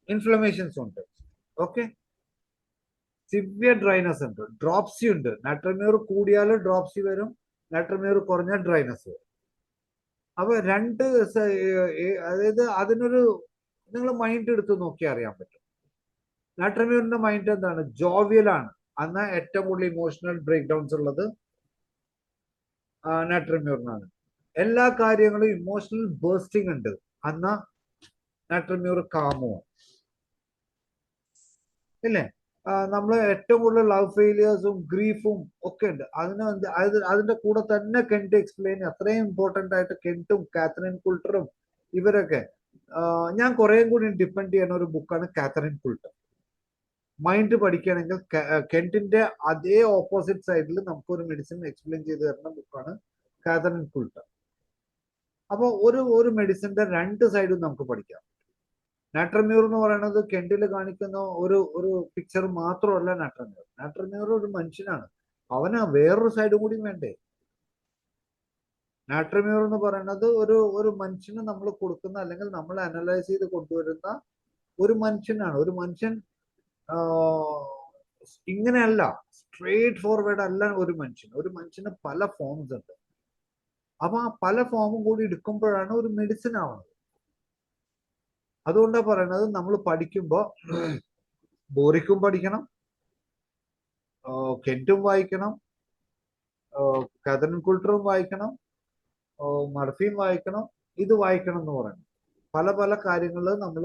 ഇൻഫ്ലമേഷൻസ് ഉണ്ട്. ഓക്കെ. സിവിയർ ഡ്രൈനസ് ഉണ്ട്, ഡ്രോപ്സി ഉണ്ട്. നാട്രമിയർ കൂടിയാൽ ഡ്രോപ്സി വരും, നാട്രമിയർ കുറഞ്ഞാൽ ഡ്രൈനസ് വരും. അപ്പൊ അതായത് അതിനൊരു നിങ്ങൾ മൈൻഡ് എടുത്ത് നോക്കിയാൽ അറിയാൻ പറ്റും. നാട്രമിയറിന്റെ മൈൻഡ് എന്താണ്? ജോവിയലാണ്. എന്നാൽ ഏറ്റവും കൂടുതൽ ഇമോഷണൽ ബ്രേക്ക് ഡൗൺസ് ഉള്ളത് നാട്രിമ്യൂറിനാണ്. എല്ലാ കാര്യങ്ങളും ഇമോഷണൽ ബേസ്റ്റിംഗ് ഉണ്ട്, എന്നാ നാട്രിമ്യൂർ കാമോ ഇല്ലേ? നമ്മൾ ഏറ്റവും കൂടുതൽ ലവ് ഫെയിലിയേഴ്സും ഗ്രീഫും ഒക്കെ ഉണ്ട്. അതിന്റെ കൂടെ തന്നെ കെന്റ് എക്സ്പ്ലെയിൻ, അത്രയും ഇമ്പോർട്ടന്റ് ആയിട്ട് കെന്റും കാത്തറിൻ കുൾട്ടറും ഇവരൊക്കെ. ഞാൻ കുറേം കൂടി ഡിപ്പെൻഡ് ചെയ്യുന്ന ഒരു ബുക്കാണ് കാത്തറിൻ കുൾട്ടർ. മൈൻഡ് പഠിക്കുകയാണെങ്കിൽ കെന്റിന്റെ അതേ ഓപ്പോസിറ്റ് സൈഡിൽ നമുക്കൊരു മെഡിസിൻ എക്സ്പ്ലെയിൻ ചെയ്ത് തരുന്ന ബുക്കാണ് കാത്തറിൻ കുൾട്ടർ. അപ്പോൾ ഒരു മെഡിസിന്റെ രണ്ട് സൈഡും നമുക്ക് പഠിക്കാം. നാട്രിമ്യൂർ എന്ന് പറയുന്നത് കെന്റിൽ കാണിക്കുന്ന ഒരു പിക്ചർ മാത്രമല്ല. നാട്രിമ്യൂർ ഒരു മനുഷ്യനാണ്, അവന് വേറൊരു സൈഡും കൂടി വേണ്ടേ. നാട്രിമ്യൂർ എന്ന് പറയുന്നത് ഒരു മനുഷ്യന് നമ്മൾ കൊടുക്കുന്ന, അല്ലെങ്കിൽ നമ്മൾ അനലൈസ് ചെയ്ത് കൊണ്ടുവരുന്ന ഒരു മനുഷ്യനാണ്. ഒരു മനുഷ്യൻ ഇങ്ങനെയല്ല, സ്ട്രേറ്റ് ഫോർവേഡ് അല്ല ഒരു മനുഷ്യന് പല ഫോംസ് ഉണ്ട്. അപ്പൊ ആ പല ഫോമും കൂടി എടുക്കുമ്പോഴാണ് ഒരു മെഡിസിൻ ആവുന്നത്. അതുകൊണ്ടാണ് പറയുന്നത്, നമ്മൾ പഠിക്കുമ്പോൾ ബോറിക്കും പഠിക്കണം, കെന്റും വായിക്കണം, കാത്തറിൻ കുൾട്ടറും വായിക്കണം, മർഫിയും വായിക്കണം, ഇത് വായിക്കണം എന്ന് പറയുന്നത്. പല പല കാര്യങ്ങൾ നമ്മൾ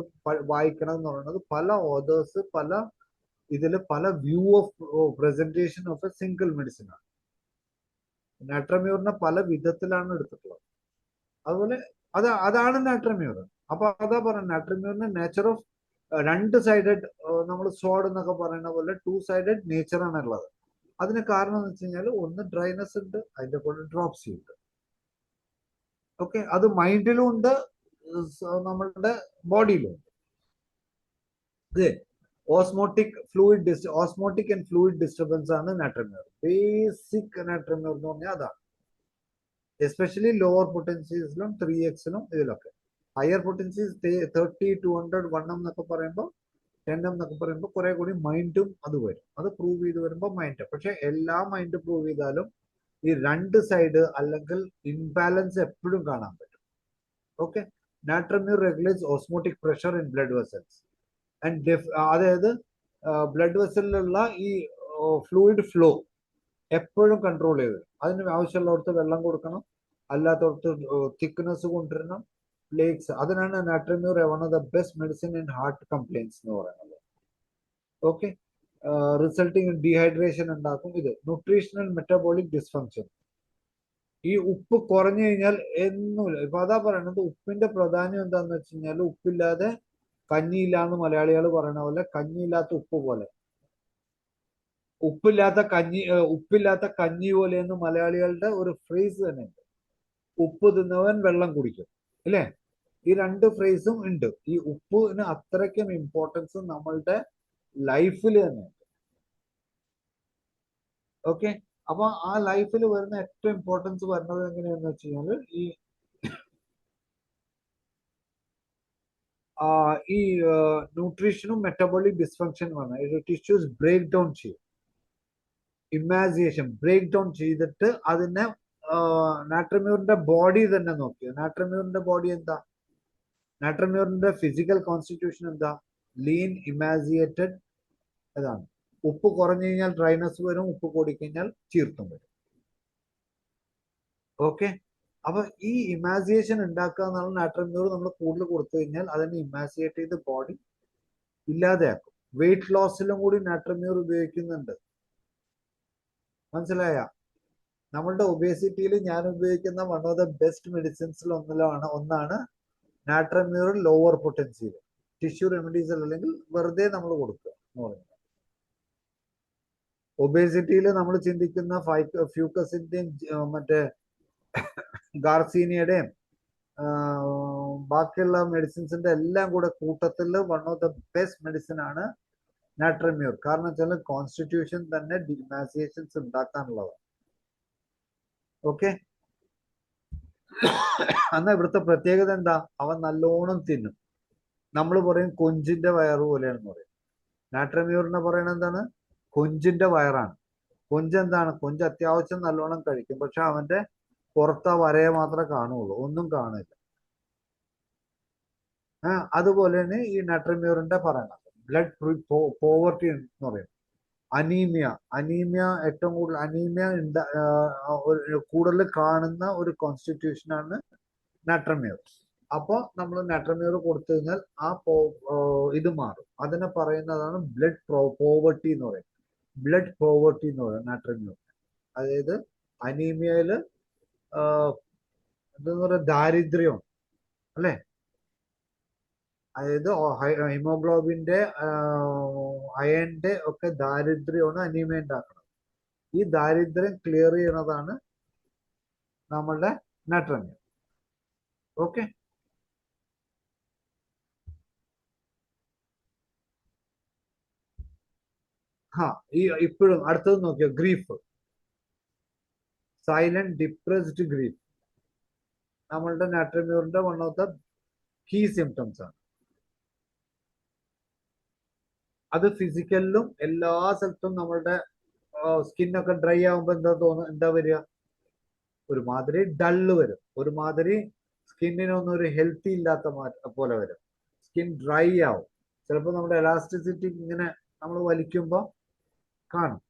വായിക്കണം എന്ന് പറയുന്നത്. പല ഓതേഴ്സ് പല പല view of presentation of A single medicine ആണ്. നാട്രിമ്യൂറിനെ പല വിധത്തിലാണ് എടുത്തിട്ടുള്ളത്. അതുപോലെ അതാണ് നാട്രിമ്യൂർ. അപ്പൊ അതാ പറയുന്നത്, നാട്രിമ്യൂറിന്റെ നേച്ചർ ഓഫ് രണ്ട് സൈഡഡ്, നമ്മൾ സ്വാഡ് എന്നൊക്കെ പറയുന്ന പോലെ 2 സൈഡഡ് നേച്ചറാണ് ഉള്ളത്. അതിന് കാരണം എന്ന് വെച്ച് കഴിഞ്ഞാൽ, ഒന്ന് ഡ്രൈനെസ് ഉണ്ട്, അതിന്റെ കൂടെ ഡ്രോപ്സി ഉണ്ട്. ഓക്കെ, അത് മൈൻഡിലും ഉണ്ട്, നമ്മളുടെ ബോഡിയിലും ഉണ്ട്. അതെ, ഓസ്മോട്ടിക് ആൻഡ് ഫ്ലൂയിഡ് ഡിസ്റ്റർബൻസ് ആണ് നാട്രിമ്യൂർ. ബേസിക് നാട്രിമ്യൂർ എന്ന് പറഞ്ഞാൽ അതാണ്. എസ്പെഷ്യലി ലോവർ പൊട്ടൻസീസിലും 3x-ലും ഇതിലൊക്കെ. ഹയർ പൊട്ടൻസീസ് 30, 200, 1m എന്നൊക്കെ പറയുമ്പോൾ, 10m എന്നൊക്കെ പറയുമ്പോൾ കുറെ കൂടി മൈൻഡും അത് വരും. അത് പ്രൂവ് ചെയ്ത് വരുമ്പോൾ മൈൻഡ്. പക്ഷെ എല്ലാ മൈൻഡ് പ്രൂവ് ചെയ്താലും ഈ രണ്ട് സൈഡ് അല്ലെങ്കിൽ ഇംബാലൻസ് എപ്പോഴും കാണാൻ പറ്റും. Okay, natrum mur regulates osmotic pressure in blood vessels and അതായത് ബ്ലഡ് വെസലിലുള്ള ഈ ഫ്ലൂയിഡ് ഫ്ലോ എപ്പോഴും കൺട്രോൾ ചെയ്ത് വരും. അതിന് ആവശ്യമുള്ളവർക്ക് വെള്ളം കൊടുക്കണം, അല്ലാത്തവർക്ക് തിക്നെസ് കൊണ്ടുവരണം, പ്ലേക്സ്. അതിനാണ് natrum mur one of the best medicine in heart compliance എന്ന് പറയുന്നത്. ഓക്കെ, റിസൾട്ടിങ് ഇൻ ഡീഹൈഡ്രേഷൻ ഉണ്ടാക്കും. ഇത് ന്യൂട്രീഷണൽ മെറ്റബോളിക് ഡിസ്ഫങ്ഷൻ. ഈ ഉപ്പ് കുറഞ്ഞു കഴിഞ്ഞാൽ എന്നുമില്ല. ഇപ്പൊ അതാ പറയുന്നത്, ഉപ്പിന്റെ പ്രാധാന്യം എന്താന്ന് വെച്ച് കഴിഞ്ഞാൽ, ഉപ്പില്ലാതെ കഞ്ഞിയില്ല എന്ന് മലയാളികൾ പറയുന്ന പോലെ, കഞ്ഞിയില്ലാത്ത ഉപ്പ് പോലെ, ഉപ്പില്ലാത്ത കഞ്ഞി പോലെ എന്ന് മലയാളികളുടെ ഒരു ഫ്രേസ് തന്നെ ഉണ്ട്. ഉപ്പ് തിന്നവൻ വെള്ളം കുടിക്കും, അല്ലേ? ഈ രണ്ട് ഫ്രേസും ഉണ്ട്. ഈ ഉപ്പിന് അത്രയ്ക്കും ഇമ്പോർട്ടൻസ് നമ്മളുടെ ലൈഫിൽ തന്നെ ഉണ്ട്. ഓക്കെ, അപ്പൊ ആ ലൈഫിൽ വരുന്ന ഏറ്റവും ഇമ്പോർട്ടൻസ് വരുന്നത് എങ്ങനെയാന്ന് വെച്ച് കഴിഞ്ഞാൽ, ഈ ന്യൂട്രീഷനും മെറ്റബോളിക് ഡിസ്ഫങ്ഷൻ വന്ന ടിഷ്യൂസ് ബ്രേക്ക് ഡൗൺ ചെയ്യും. ഇമാസിയേഷൻ ബ്രേക്ക് ഡൗൺ ചെയ്തിട്ട് അതിനെ നാട്രിമ്യൂറിന്റെ ബോഡി തന്നെ നോക്കിയോ. നാട്രിമ്യൂറിന്റെ ബോഡി എന്താ? നാട്രിമ്യൂറിന്റെ ഫിസിക്കൽ കോൺസ്റ്റിറ്റ്യൂഷൻ എന്താ? ലീൻ, ഇമാസിയേറ്റഡ്. അതാണ്. ഉപ്പ് കുറഞ്ഞു കഴിഞ്ഞാൽ ഡ്രൈനസ് വരും, ഉപ്പ് കൂടിക്കഴിഞ്ഞാൽ ചീർത്തും വരും. ഓക്കെ, അപ്പൊ ഈ ഇമാസിയേഷൻ ഉണ്ടാക്കുക എന്നുള്ള നാട്രിമ്യൂർ നമ്മൾ കൂടുതൽ കൊടുത്തു കഴിഞ്ഞാൽ അതിനെ ഇമാസിയേറ്റ് ചെയ്ത് ബോഡി ഇല്ലാതെയാക്കും. വെയിറ്റ് ലോസിലും കൂടി നാട്രിമ്യൂർ ഉപയോഗിക്കുന്നുണ്ട്. മനസ്സിലായ? നമ്മളുടെ ഒബേസിറ്റിയിൽ ഞാൻ ഉപയോഗിക്കുന്ന വൺ ഓഫ് ദ ബെസ്റ്റ് മെഡിസിൻസിൽ ഒന്നാണ് നാട്രിമ്യൂർ ലോവർ പൊട്ടൻസിയിൽ. ടിഷ്യൂ റെമഡീസ് അല്ലെങ്കിൽ വെറുതെ നമ്മൾ കൊടുക്കുക എന്ന് പറയുന്നത്. ഒബേസിറ്റിയിൽ നമ്മൾ ചിന്തിക്കുന്ന ഫ്യൂക്കസിന്റെയും മറ്റേ ഗാർസീനിയുടെയും ബാക്കിയുള്ള മെഡിസിൻസിന്റെ എല്ലാം കൂടെ കൂട്ടത്തിൽ one of the best medicine ആണ് നാട്രിമ്യൂർ. കാരണം വെച്ചാൽ കോൺസ്റ്റിറ്റ്യൂഷൻ തന്നെ ഡിമാസിയേഷൻസ് ഉണ്ടാക്കാനുള്ളതാണ്. ഓക്കെ, എന്നാ ഇവിടുത്തെ പ്രത്യേകത എന്താ? അവൻ നല്ലോണം തിന്നും. നമ്മൾ പറയും കൊഞ്ചിന്റെ വയറ് പോലെയാണെന്ന് പറയും. നാട്രിമ്യൂറിനെ പറയുന്നത് എന്താണ്? കൊഞ്ചിന്റെ വയറാണ്. കൊഞ്ച് എന്താണ്? കൊഞ്ച് അത്യാവശ്യം നല്ലോണം കഴിക്കും, പക്ഷെ അവന്റെ പുറത്തെ വരയെ മാത്രമേ കാണുള്ളൂ, ഒന്നും കാണില്ല. അതുപോലെ തന്നെ ഈ നാട്രിമ്യൂറിന്റെ പറയുന്നത് ബ്ലഡ് പോവർട്ടി എന്ന് പറയും. അനീമിയ അനീമിയ ഏറ്റവും കൂടുതൽ അനീമിയ കൂടുതൽ കാണുന്ന ഒരു കോൺസ്റ്റിറ്റ്യൂഷനാണ് നാട്രമ്യൂർ. അപ്പോൾ നമ്മൾ നാട്രമ്യൂർ കൊടുത്തു കഴിഞ്ഞാൽ ഇത് മാറും. അതിനെ പറയുന്നതാണ് ബ്ലഡ് പോവർട്ടി എന്ന് പറയും. ബ്ലഡ് പോവർട്ടി എന്ന് പറയും നാട്രമ്യൂർ. അതായത് അനീമിയയില് എന്തെന്ന് പറയുക, ദാരിദ്ര്യം അല്ലെ. അതായത് ഹീമോഗ്ലോബിന്റെ അയണിന്റെ ഒക്കെ ദാരിദ്ര്യമാണ് അനീമിയ ഉണ്ടാക്കുന്നത്. ഈ ദാരിദ്ര്യം ക്ലിയർ ചെയ്യണതാണ് നമ്മളുടെ നാട്രമ്യൂർ. ഓക്കെ. ഇപ്പോഴും അടുത്തത് നോക്കിയോ, ഗ്രീഫ്. സൈലന്റ് ഡിപ്രസ്ഡ് ഗ്രീഫ് നമ്മളുടെ നാട്രമ്യൂറിന്റെ one of the key symptoms ആണ്. അത് ഫിസിക്കലിലും എല്ലാ സ്ഥലത്തും നമ്മളുടെ സ്കിന്നൊക്കെ ഡ്രൈ ആകുമ്പോൾ എന്താ വരിക, ഒരുമാതിരി ഡള്ള് വരും, ഒരുമാതിരി സ്കിന്നിനൊന്നും ഒരു ഹെൽത്തി ഇല്ലാത്ത പോലെ വരും, സ്കിൻ ഡ്രൈ ആവും. ചിലപ്പോൾ നമ്മുടെ എലാസ്റ്റിസിറ്റി ഇങ്ങനെ നമ്മൾ വലിക്കുമ്പോൾ കാണും.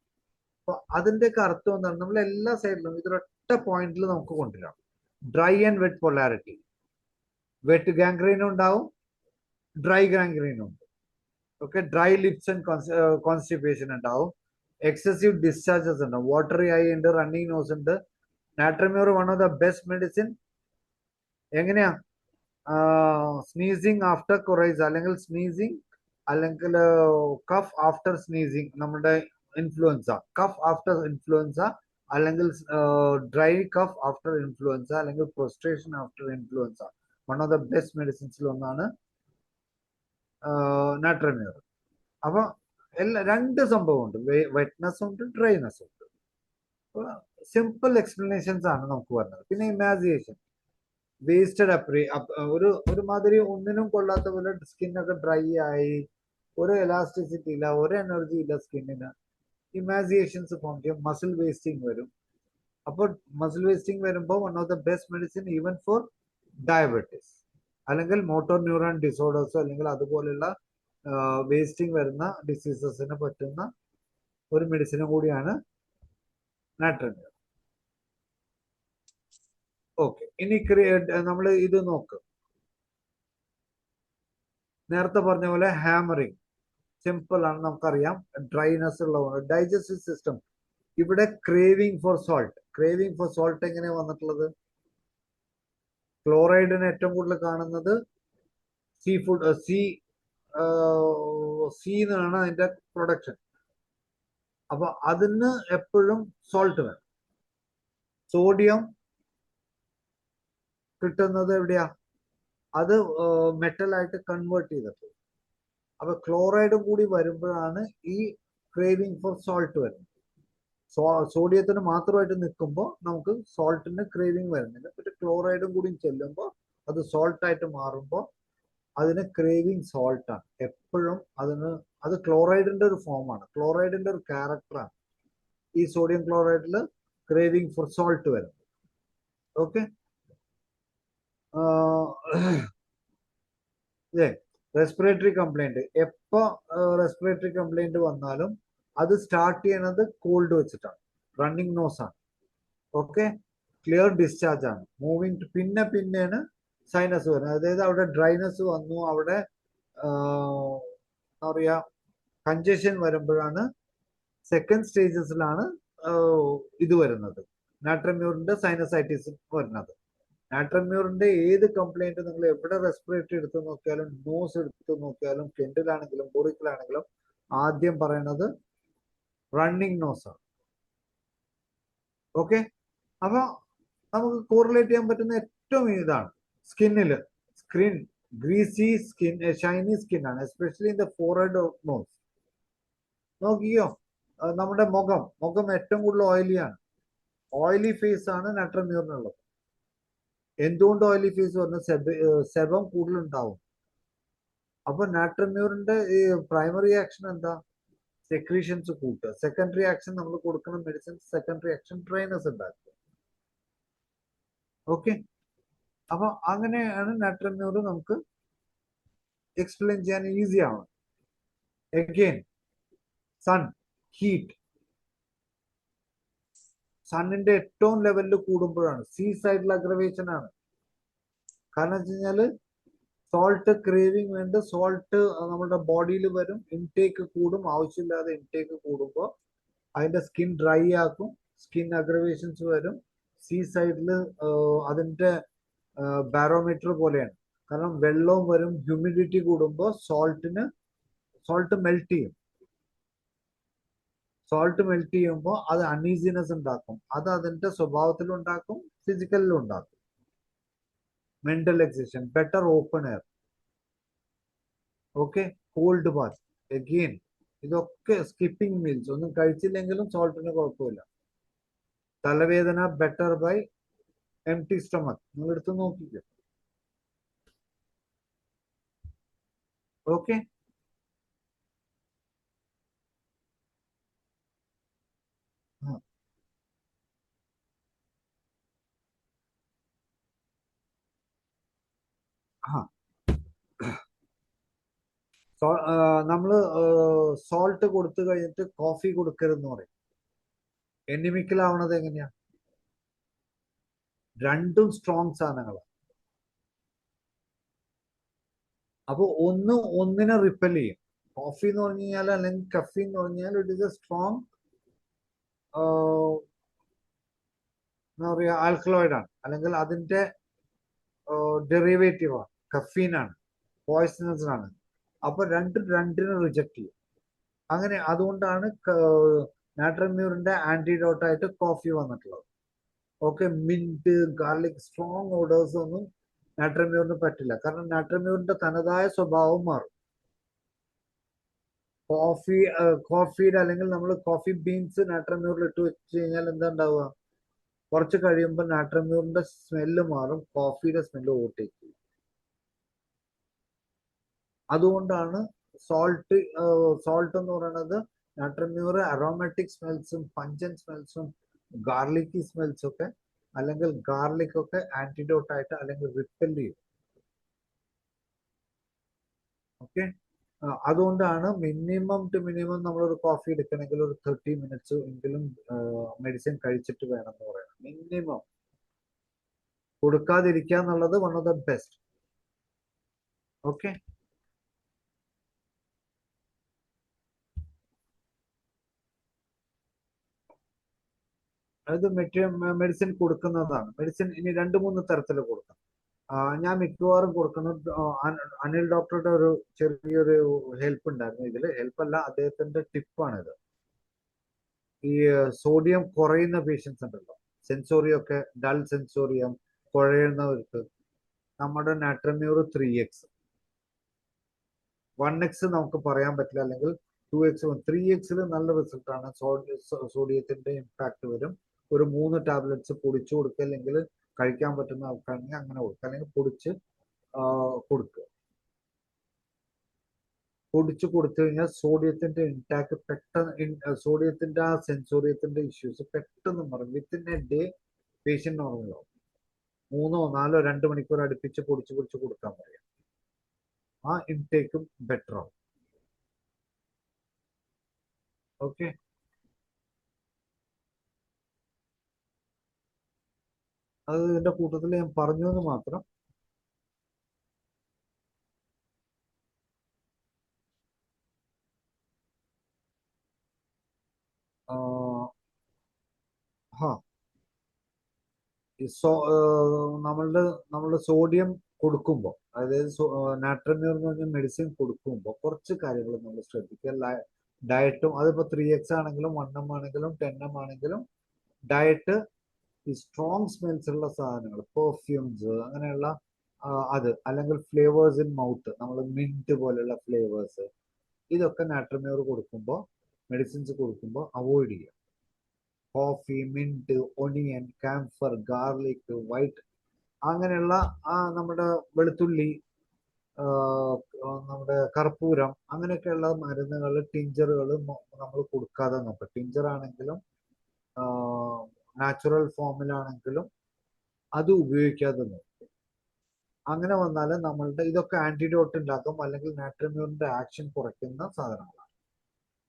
അപ്പൊ അതിന്റെയൊക്കെ അർത്ഥം എന്താണ്, നമ്മൾ എല്ലാ സൈഡിലും ഇതൊരൊറ്റ പോയിന്റിൽ നമുക്ക് കൊണ്ടുവരാം. Dry and wet polarity. Wet ഗാംഗ്രീനും ഉണ്ടാവും, ഡ്രൈ ഗാംഗ്രീനും ഉണ്ട്. Okay. Dry lips and constipation ഉണ്ടാവും, എക്സസീവ് ഡിസ്ചാർജസ് ഉണ്ടാവും, വാട്ടറി ഐ ഉണ്ട്, റണ്ണിങ് നോസ് ഉണ്ട്. Natrum mur one of the best medicine. എങ്ങനെയാ, സ്നീസിങ് ആഫ്റ്റർ കൊറൈസ്, അല്ലെങ്കിൽ സ്നീസിങ്, അല്ലെങ്കിൽ കഫ് ആഫ്റ്റർ സ്നീസിങ്, നമ്മുടെ ഇൻഫ്ലുവൻസ, കഫ് ആഫ്റ്റർ ഇൻഫ്ലുവൻസ, അല്ലെങ്കിൽ ഡ്രൈ കഫ് ആഫ്റ്റർ ഇൻഫ്ലുവൻസ, അല്ലെങ്കിൽ prostration after influenza. One of the best മെഡിസിൻസിൽ ഒന്നാണ് നാട്രമ്യൂർ. അപ്പൊ രണ്ട് സംഭവമുണ്ട്, വെറ്റ്നെസ് ഉണ്ട്, ഡ്രൈനെസ് ഉണ്ട്. സിമ്പിൾ എക്സ്പ്ലനേഷൻസ് ആണ് നമുക്ക് പറഞ്ഞത്. പിന്നെ ഇമാജിനേഷൻ, വേസ്റ്റഡ് ഒരുമാതിരി ഒന്നിനും കൊള്ളാത്ത പോലെ സ്കിന്നൊക്കെ ഡ്രൈ ആയി, ഒരു എലാസ്റ്റിസിറ്റി ഇല്ല, ഒരു എനർജി ഇല്ല സ്കിന്നിന്. ഇമാജിനേഷൻസ് ഫോം ചെയ്യും, മസിൽ വേസ്റ്റിംഗ് വരും. അപ്പോൾ മസിൽ വേസ്റ്റിംഗ് വരുമ്പോൾ one of the best medicine even for diabetes, അല്ലെങ്കിൽ മോട്ടോർ ന്യൂറോൺ ഡിസോർഡേഴ്സോ, അല്ലെങ്കിൽ അതുപോലുള്ള വേസ്റ്റിംഗ് വരുന്ന ഡിസീസസിന് പറ്റുന്ന ഒരു മെഡിസിനും കൂടിയാണ് നാട്രമ്യൂർ. ഓക്കെ. ഇനി നമ്മൾ ഇത് നോക്ക്. നേരത്തെ പറഞ്ഞ പോലെ ഹാമറിങ് സിമ്പിൾ ആണ്, നമുക്കറിയാം. ഡ്രൈനെസ് ഉള്ളതാണ്. ഡൈജസ്റ്റീവ് സിസ്റ്റം, ഇവിടെ craving four salt. Craving four salt എങ്ങനെയാണ് വന്നിട്ടുള്ളത്? ക്ലോറൈഡിന് ഏറ്റവും കൂടുതൽ കാണുന്നത് സീ ഫുഡ്, സീന്നാണ് അതിന്റെ പ്രൊഡക്ഷൻ. അപ്പൊ അതിന് എപ്പോഴും സോൾട്ട് വേണം. സോഡിയം കിട്ടുന്നത് എവിടെയാ? അത് മെറ്റലായിട്ട് കൺവേർട്ട് ചെയ്തിട്ട്. അപ്പൊ ക്ലോറൈഡും കൂടി വരുമ്പോഴാണ് ഈ ക്രേവിംഗ് ഫോർ സോൾട്ട് വരുന്നത്. സോഡിയത്തിന് മാത്രമായിട്ട് നിൽക്കുമ്പോൾ നമുക്ക് സോൾട്ടിന് ക്രേവിംഗ് വരുന്നില്ല. പക്ഷെ ക്ലോറൈഡും കൂടി ചെല്ലുമ്പോൾ അത് സോൾട്ടായിട്ട് മാറുമ്പോൾ അതിന് ക്രേവിംഗ് സോൾട്ടാണ് എപ്പോഴും. അത് ക്ലോറൈഡിന്റെ ഒരു ഫോമാണ്, ക്ലോറൈഡിന്റെ ഒരു ക്യാരക്ടറാണ് ഈ സോഡിയം ക്ലോറൈഡിൽ ക്രേവിംഗ് ഫോർ സോൾട്ട് വരുന്നത്. ഓക്കെ. റെസ്പിറേറ്ററി കംപ്ലൈന്റ്, എപ്പോ റെസ്പിറേറ്ററി കംപ്ലൈന്റ് വന്നാലും അത് സ്റ്റാർട്ട് ചെയ്യണത് കോൾഡ് വെച്ചിട്ടാണ്. റണ്ണിങ് നോസ് ആണ്. ഓക്കെ. ക്ലിയർ ഡിസ്ചാർജ് ആണ്. മൂവിങ് പിന്നെയാണ് സൈനസ് വരുന്നത്. അതായത് അവിടെ ഡ്രൈനസ് വന്നു, അവിടെ എന്താ പറയാ, കൺജഷൻ വരുമ്പോഴാണ് സെക്കൻഡ് സ്റ്റേജസിലാണ് ഇത് വരുന്നത്, നാട്രമ്യൂറിന്റെ സൈനസൈറ്റിസ് വരുന്നത്. നാട്രമ്യൂറിന്റെ ഏത് കംപ്ലൈന്റ് നിങ്ങൾ എവിടെ റെസ്പിറേറ്ററി എടുത്ത് നോക്കിയാലും, നോസ് എടുത്ത് നോക്കിയാലും, കെൻഡിലാണെങ്കിലും ബോറിക്കിലാണെങ്കിലും ആദ്യം പറയണത് റണ്ണിങ് നോസ് ആണ്. ഓക്കെ. അപ്പൊ നമുക്ക് കോറിലേറ്റ് ചെയ്യാൻ പറ്റുന്ന ഏറ്റവും ഇതാണ് സ്കിന്നില്. ഗ്രീസി സ്കിൻ, ഷൈനി സ്കിൻ ആണ്, especially in the forehead of nose. നോക്കിയോ, നമ്മുടെ മുഖം ഏറ്റവും കൂടുതൽ ഓയിലിയാണ്. ഓയിലി ഫേസ് ആണ് നാട്രമ്യൂറിനുള്ളത്. എന്തുകൊണ്ട് ഓയിലി ഫേസ് പറഞ്ഞാൽ സെബം കൂടുതലുണ്ടാവും. അപ്പൊ നാട്രമ്യൂറിന്റെ ഈ പ്രൈമറി ആക്ഷൻ എന്താ? സെക്രീഷൻസ് കൂട്ടുക. സെക്കൻഡറി ആക്ഷൻ നമ്മൾ കൊടുക്കുന്ന മെഡിസിൻ സെക്കൻഡറി ആക്ഷൻ ഡ്രൈനസ് ഉണ്ടാക്കുക. ഓക്കെ. അപ്പൊ അങ്ങനെയാണ് നാട്രമ്യൂർ നമുക്ക് എക്സ്പ്ലെയിൻ ചെയ്യാൻ ഈസി ആണ്. അഗെയിൻ സൺ, ഹീറ്റ് സണ്ണിന്റെ ഏറ്റവും ലെവലിൽ കൂടുമ്പോഴാണ്. സീ സൈഡിൽ അഗ്രവേഷൻ ആണ്. കാരണം വെച്ച് കഴിഞ്ഞാല് സോൾട്ട് ക്രേവിങ് വേണ്ട, സോൾട്ട് നമ്മുടെ ബോഡിയിൽ വരും, ഇൻടേക്ക് കൂടും. ആവശ്യമില്ലാതെ ഇൻടേക്ക് കൂടുമ്പോൾ അതിന്റെ സ്കിൻ ഡ്രൈ ആക്കും, സ്കിൻ അഗ്രവേഷൻസ് വരും. സീ സൈഡിൽ അതിന്റെ ബാരോമീറ്റർ പോലെയാണ്. കാരണം വെള്ളവും വരും, ഹ്യൂമിഡിറ്റി കൂടുമ്പോൾ സോൾട്ട് മെൽറ്റ് ചെയ്യും. സോൾട്ട് മെൽറ്റ് ചെയ്യുമ്പോൾ അത് അൺഈസിനെസ് ഉണ്ടാക്കും. അത് അതിന്റെ സ്വഭാവത്തിലുണ്ടാക്കും, ഫിസിക്കലിലും ഉണ്ടാക്കും. Mental exertion, better open air, okay, cold bath, again ഇതൊക്കെ സ്കിപ്പിംഗ് മീൽസ്, ഒന്നും കഴിച്ചില്ലെങ്കിലും സോൾട്ടിന് കുഴപ്പമില്ല. തലവേദന ബെറ്റർ ബൈ എംപ്റ്റി സ്റ്റൊമക്, നിങ്ങൾ എടുത്ത് നോക്കിക്കോ. ഓക്കെ, നമ്മള് സോൾട്ട് കൊടുത്തു കഴിഞ്ഞിട്ട് കോഫി കൊടുക്കരുതെന്ന് പറയും. എനിമിക്കലാവണത് എങ്ങനെയാ? രണ്ടും സ്ട്രോങ് സാധനങ്ങളാണ്. അപ്പൊ ഒന്നിനെ റിപ്പൽ ചെയ്യും. കോഫി എന്ന് പറഞ്ഞു കഴിഞ്ഞാൽ, അല്ലെങ്കിൽ കഫീൻ എന്ന് പറഞ്ഞാൽ ഇറ്റ് ഇസ് എ സ്ട്രോങ് എന്താ പറയുക, ആൽക്കലോയിഡ് ആണ്, അല്ലെങ്കിൽ അതിന്റെ ഡെറിവേറ്റീവ് ആണ്, കഫീൻ ആണ്, പോയിസണസ് ആണ്. അപ്പൊ രണ്ടിനെ റിജക്ട് ചെയ്യും. അങ്ങനെ അതുകൊണ്ടാണ് നാട്രമ്യൂറിന്റെ ആന്റിഡോട്ടായിട്ട് കോഫി വന്നിട്ടുള്ളത്. Okay, mint, garlic, strong orders ഒന്നും നാട്രമ്യൂറിന് പറ്റില്ല. കാരണം നാട്രമ്യൂറിന്റെ തനതായ സ്വഭാവം മാറും. കോഫിയുടെ അല്ലെങ്കിൽ നമ്മൾ കോഫി ബീൻസ് നാട്രമ്യൂറിൽ ഇട്ട് വെച്ച് കഴിഞ്ഞാൽ എന്താ ഉണ്ടാവുക? കുറച്ച് കഴിയുമ്പോൾ നാട്രമ്യൂറിന്റെ സ്മെല്ല് മാറും, കോഫിയുടെ സ്മെല്ല് ഓട്ടേക്ക് ചെയ്യും. അതുകൊണ്ടാണ് സോൾട്ട് എന്ന് പറയുന്നത് നാട്രമ്യൂർ അറോമാറ്റിക് സ്മെൽസും പഞ്ചൻ സ്മെൽസും ഗാർലിക്കി സ്മെൽസും ഒക്കെ, അല്ലെങ്കിൽ ഗാർലിക് ഒക്കെ ആന്റിഡോട്ട് ആയിട്ട് അല്ലെങ്കിൽ റിപ്പൽ ചെയ്യും. ഓക്കെ, അതുകൊണ്ടാണ് മിനിമം ടു മിനിമം നമ്മളൊരു കോഫി എടുക്കണമെങ്കിൽ ഒരു 30 മിനിറ്റ്സ് എങ്കിലും മെഡിസിൻ കഴിച്ചിട്ട് വേണം എന്ന് പറയുന്നത്. മിനിമം കൊടുക്കാതിരിക്കുക എന്നുള്ളത് one of the best. Okay, അത് മെഡിസിൻ കൊടുക്കുന്നതാണ്. മെഡിസിൻ ഇനി 2-3 തരത്തിൽ കൊടുക്കാം. ഞാൻ മിക്കവാറും കൊടുക്കുന്നത് അനിൽ ഡോക്ടറുടെ ഒരു ചെറിയൊരു ഹെൽപ്പ് ഉണ്ടായിരുന്നു ഇതിൽ. ഹെൽപ്പല്ല, അദ്ദേഹത്തിന്റെ ടിപ്പാണിത്. ഈ സോഡിയം കുറയുന്ന പേഷ്യൻസ് ഉണ്ടല്ലോ, സെൻസോറിയം ഒക്കെ, ഡൾ സെൻസോറിയം കുഴയുന്നവർക്ക് നമ്മുടെ നാട്രമ്യൂർ 3x 1x നമുക്ക് പറയാൻ പറ്റില്ല, അല്ലെങ്കിൽ 2x 3x നല്ല റിസൾട്ടാണ്. സോഡിയത്തിന്റെ ഇമ്പാക്ട് വരും. ഒരു 3 ടാബ്ലറ്റ്സ് പൊടിച്ചു കൊടുക്കുക, അല്ലെങ്കിൽ കഴിക്കാൻ പറ്റുന്ന ആൾക്കാണെങ്കിൽ അങ്ങനെ കൊടുക്കുക, അല്ലെങ്കിൽ കൊടുക്കുക. പൊടിച്ചു കൊടുത്തു കഴിഞ്ഞാൽ സോഡിയത്തിന്റെ ഇൻടാക്ട് പെട്ടെന്ന്, സോഡിയത്തിന്റെ ആ സെൻസോറിയത്തിന്റെ ഇഷ്യൂസ് പെട്ടെന്ന് മാറും. വിത്തിൻ എ ഡേ പേഷ്യന്റ് നോർമലാവും. 3-4 2 മണിക്കൂർ അടുപ്പിച്ച് പൊടിച്ചു കൊടുക്കാൻ പറയാം. ആ ഇൻടേക്കും ബെറ്റർ ആവും. ഓക്കെ, അത് ഇതിന്റെ കൂട്ടത്തിൽ ഞാൻ പറഞ്ഞു എന്ന് മാത്രം. നമ്മളുടെ സോഡിയം കൊടുക്കുമ്പോൾ, അതായത് നാട്രമ്യൂർ എന്ന് പറഞ്ഞ മെഡിസിൻ കൊടുക്കുമ്പോൾ കുറച്ച് കാര്യങ്ങൾ നമ്മൾ ശ്രദ്ധിക്കുക. ഡയറ്റും, അതിപ്പോ 3x ആണെങ്കിലും 1m ആണെങ്കിലും 10m ആണെങ്കിലും ഡയറ്റ് ഈ സ്ട്രോങ് സ്മെൽസ് ഉള്ള സാധനങ്ങൾ, പെർഫ്യൂംസ് അങ്ങനെയുള്ള അത്, അല്ലെങ്കിൽ ഫ്ലേവേഴ്സ് ഇൻ മൗത്ത്, നമ്മൾ മിന്റ് പോലെയുള്ള ഫ്ലേവേഴ്സ്, ഇതൊക്കെ നാട്രമ്യൂർ കൊടുക്കുമ്പോൾ, മെഡിസിൻസ് കൊടുക്കുമ്പോൾ അവോയ്ഡ് ചെയ്യുക. Coffee, mint, onion, camphor, garlic, white, അങ്ങനെയുള്ള നമ്മുടെ വെളുത്തുള്ളി, നമ്മുടെ കർപ്പൂരം, അങ്ങനെയൊക്കെയുള്ള മരുന്നുകൾ, ടിഞ്ചറുകൾ നമ്മൾ കൊടുക്കാതെ നോക്കുക. ടിഞ്ചർ ആണെങ്കിലും നാച്ചുറൽ ഫോമിലാണെങ്കിലും അത് ഉപയോഗിക്കാതെ നോക്കുക. അങ്ങനെ വന്നാൽ നമ്മളുടെ ഇതൊക്കെ ആന്റിഡോട്ട് ഉണ്ടാക്കും, അല്ലെങ്കിൽ നാട്രമ്യൂറിന്റെ ആക്ഷൻ കുറയ്ക്കുന്ന സാധനങ്ങളാണ്.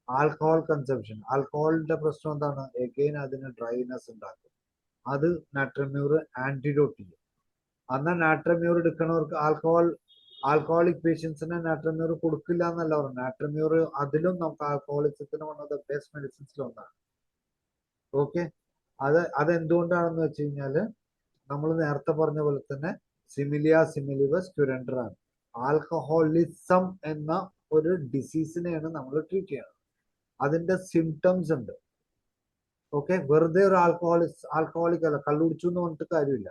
ആൽക്കഹോൾ കൺസംഷൻ, ആൽക്കഹോളിന്റെ പ്രശ്നം എന്താണ്? എഗെയിൻ അതിന് ഡ്രൈനെസ് ഉണ്ടാക്കും. അത് നാട്രിയം ആന്റിഡോട്ട് ചെയ്യും. എന്നാൽ നാട്രിയം എടുക്കണവർക്ക് ആൽക്കഹോളിക് പേഷ്യൻസിന് നാട്രിയം കൊടുക്കില്ല എന്നല്ല പറഞ്ഞു. നാട്രിയം അതിലും നമുക്ക് ആൽക്കഹോളിസത്തിന് വൺ ഓഫ് ദ ബെസ്റ്റ് മെഡിസിൻസിൽ ഒന്നാണ്. ഓക്കെ, അതെന്തുകൊണ്ടാണെന്ന് വെച്ച് കഴിഞ്ഞാല് നമ്മൾ നേരത്തെ പറഞ്ഞ പോലെ തന്നെ സിമിലിയ സിമിലിബസ് ക്യുരൻഡർ ആണ്. ആൽക്കഹോളിസം എന്ന ഒരു ഡിസീസിനെയാണ് നമ്മൾ ട്രീറ്റ് ചെയ്യുന്നത്. അതിന്റെ സിംറ്റംസ് ഉണ്ട്. ഓക്കെ, വെറുതെ ഒരു ആൽക്കഹോളിക് അല്ല, കള്ളുടിച്ചു എന്ന് പറഞ്ഞിട്ട് കാര്യമില്ല.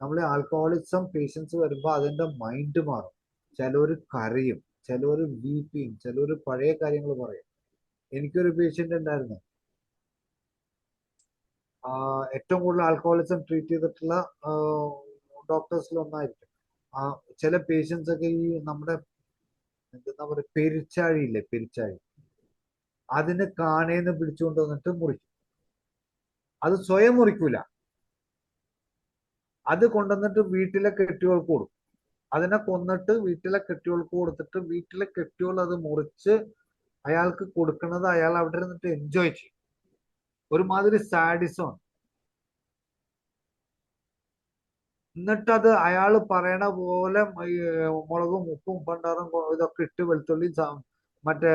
നമ്മൾ ആൽക്കഹോളിസം പേഷ്യൻസ് വരുമ്പോൾ അതിന്റെ മൈൻഡ് മാറും. ചിലവർ കരയും, ചിലവർ വീപ്പ് ചെയ്യും, ചിലവർ പഴയ കാര്യങ്ങൾ പറയും. എനിക്കൊരു പേഷ്യന്റ് ഉണ്ടായിരുന്നു, ഏറ്റവും കൂടുതൽ ആൽക്കഹോളിസം ട്രീറ്റ് ചെയ്തിട്ടുള്ള ഡോക്ടേഴ്സിൽ ഒന്നായിരിക്കും. ചില പേഷ്യൻസ് ഒക്കെ ഈ നമ്മുടെ എന്താ പറയുക, പെരിച്ചാഴി ഇല്ലേ, പെരിച്ചാഴി, അതിന് കാണേന്ന് പിടിച്ചുകൊണ്ട് വന്നിട്ട് മുറിക്കും. അത് സ്വയം മുറിക്കൂല, അത് കൊണ്ടുവന്നിട്ട് വീട്ടിലെ കെട്ടിയോൾക്ക് കൊടുക്കും. അതിനെ കൊന്നിട്ട് വീട്ടിലെ കെട്ടിയോൾക്ക് കൊടുത്തിട്ട് വീട്ടിലെ കെട്ടിയോൾ അത് മുറിച്ച് അയാൾക്ക് കൊടുക്കുന്നത് അയാൾ അവിടെ ഇരുന്നിട്ട് എൻജോയ് ചെയ്യും. ഒരുമാതിരി സാഡിസം. എന്നിട്ടത് അയാൾ പറയണ പോലെ മുളകും ഉപ്പും പണ്ടാറും ഇതൊക്കെ ഇട്ട് വെളുത്തുള്ളി മറ്റേ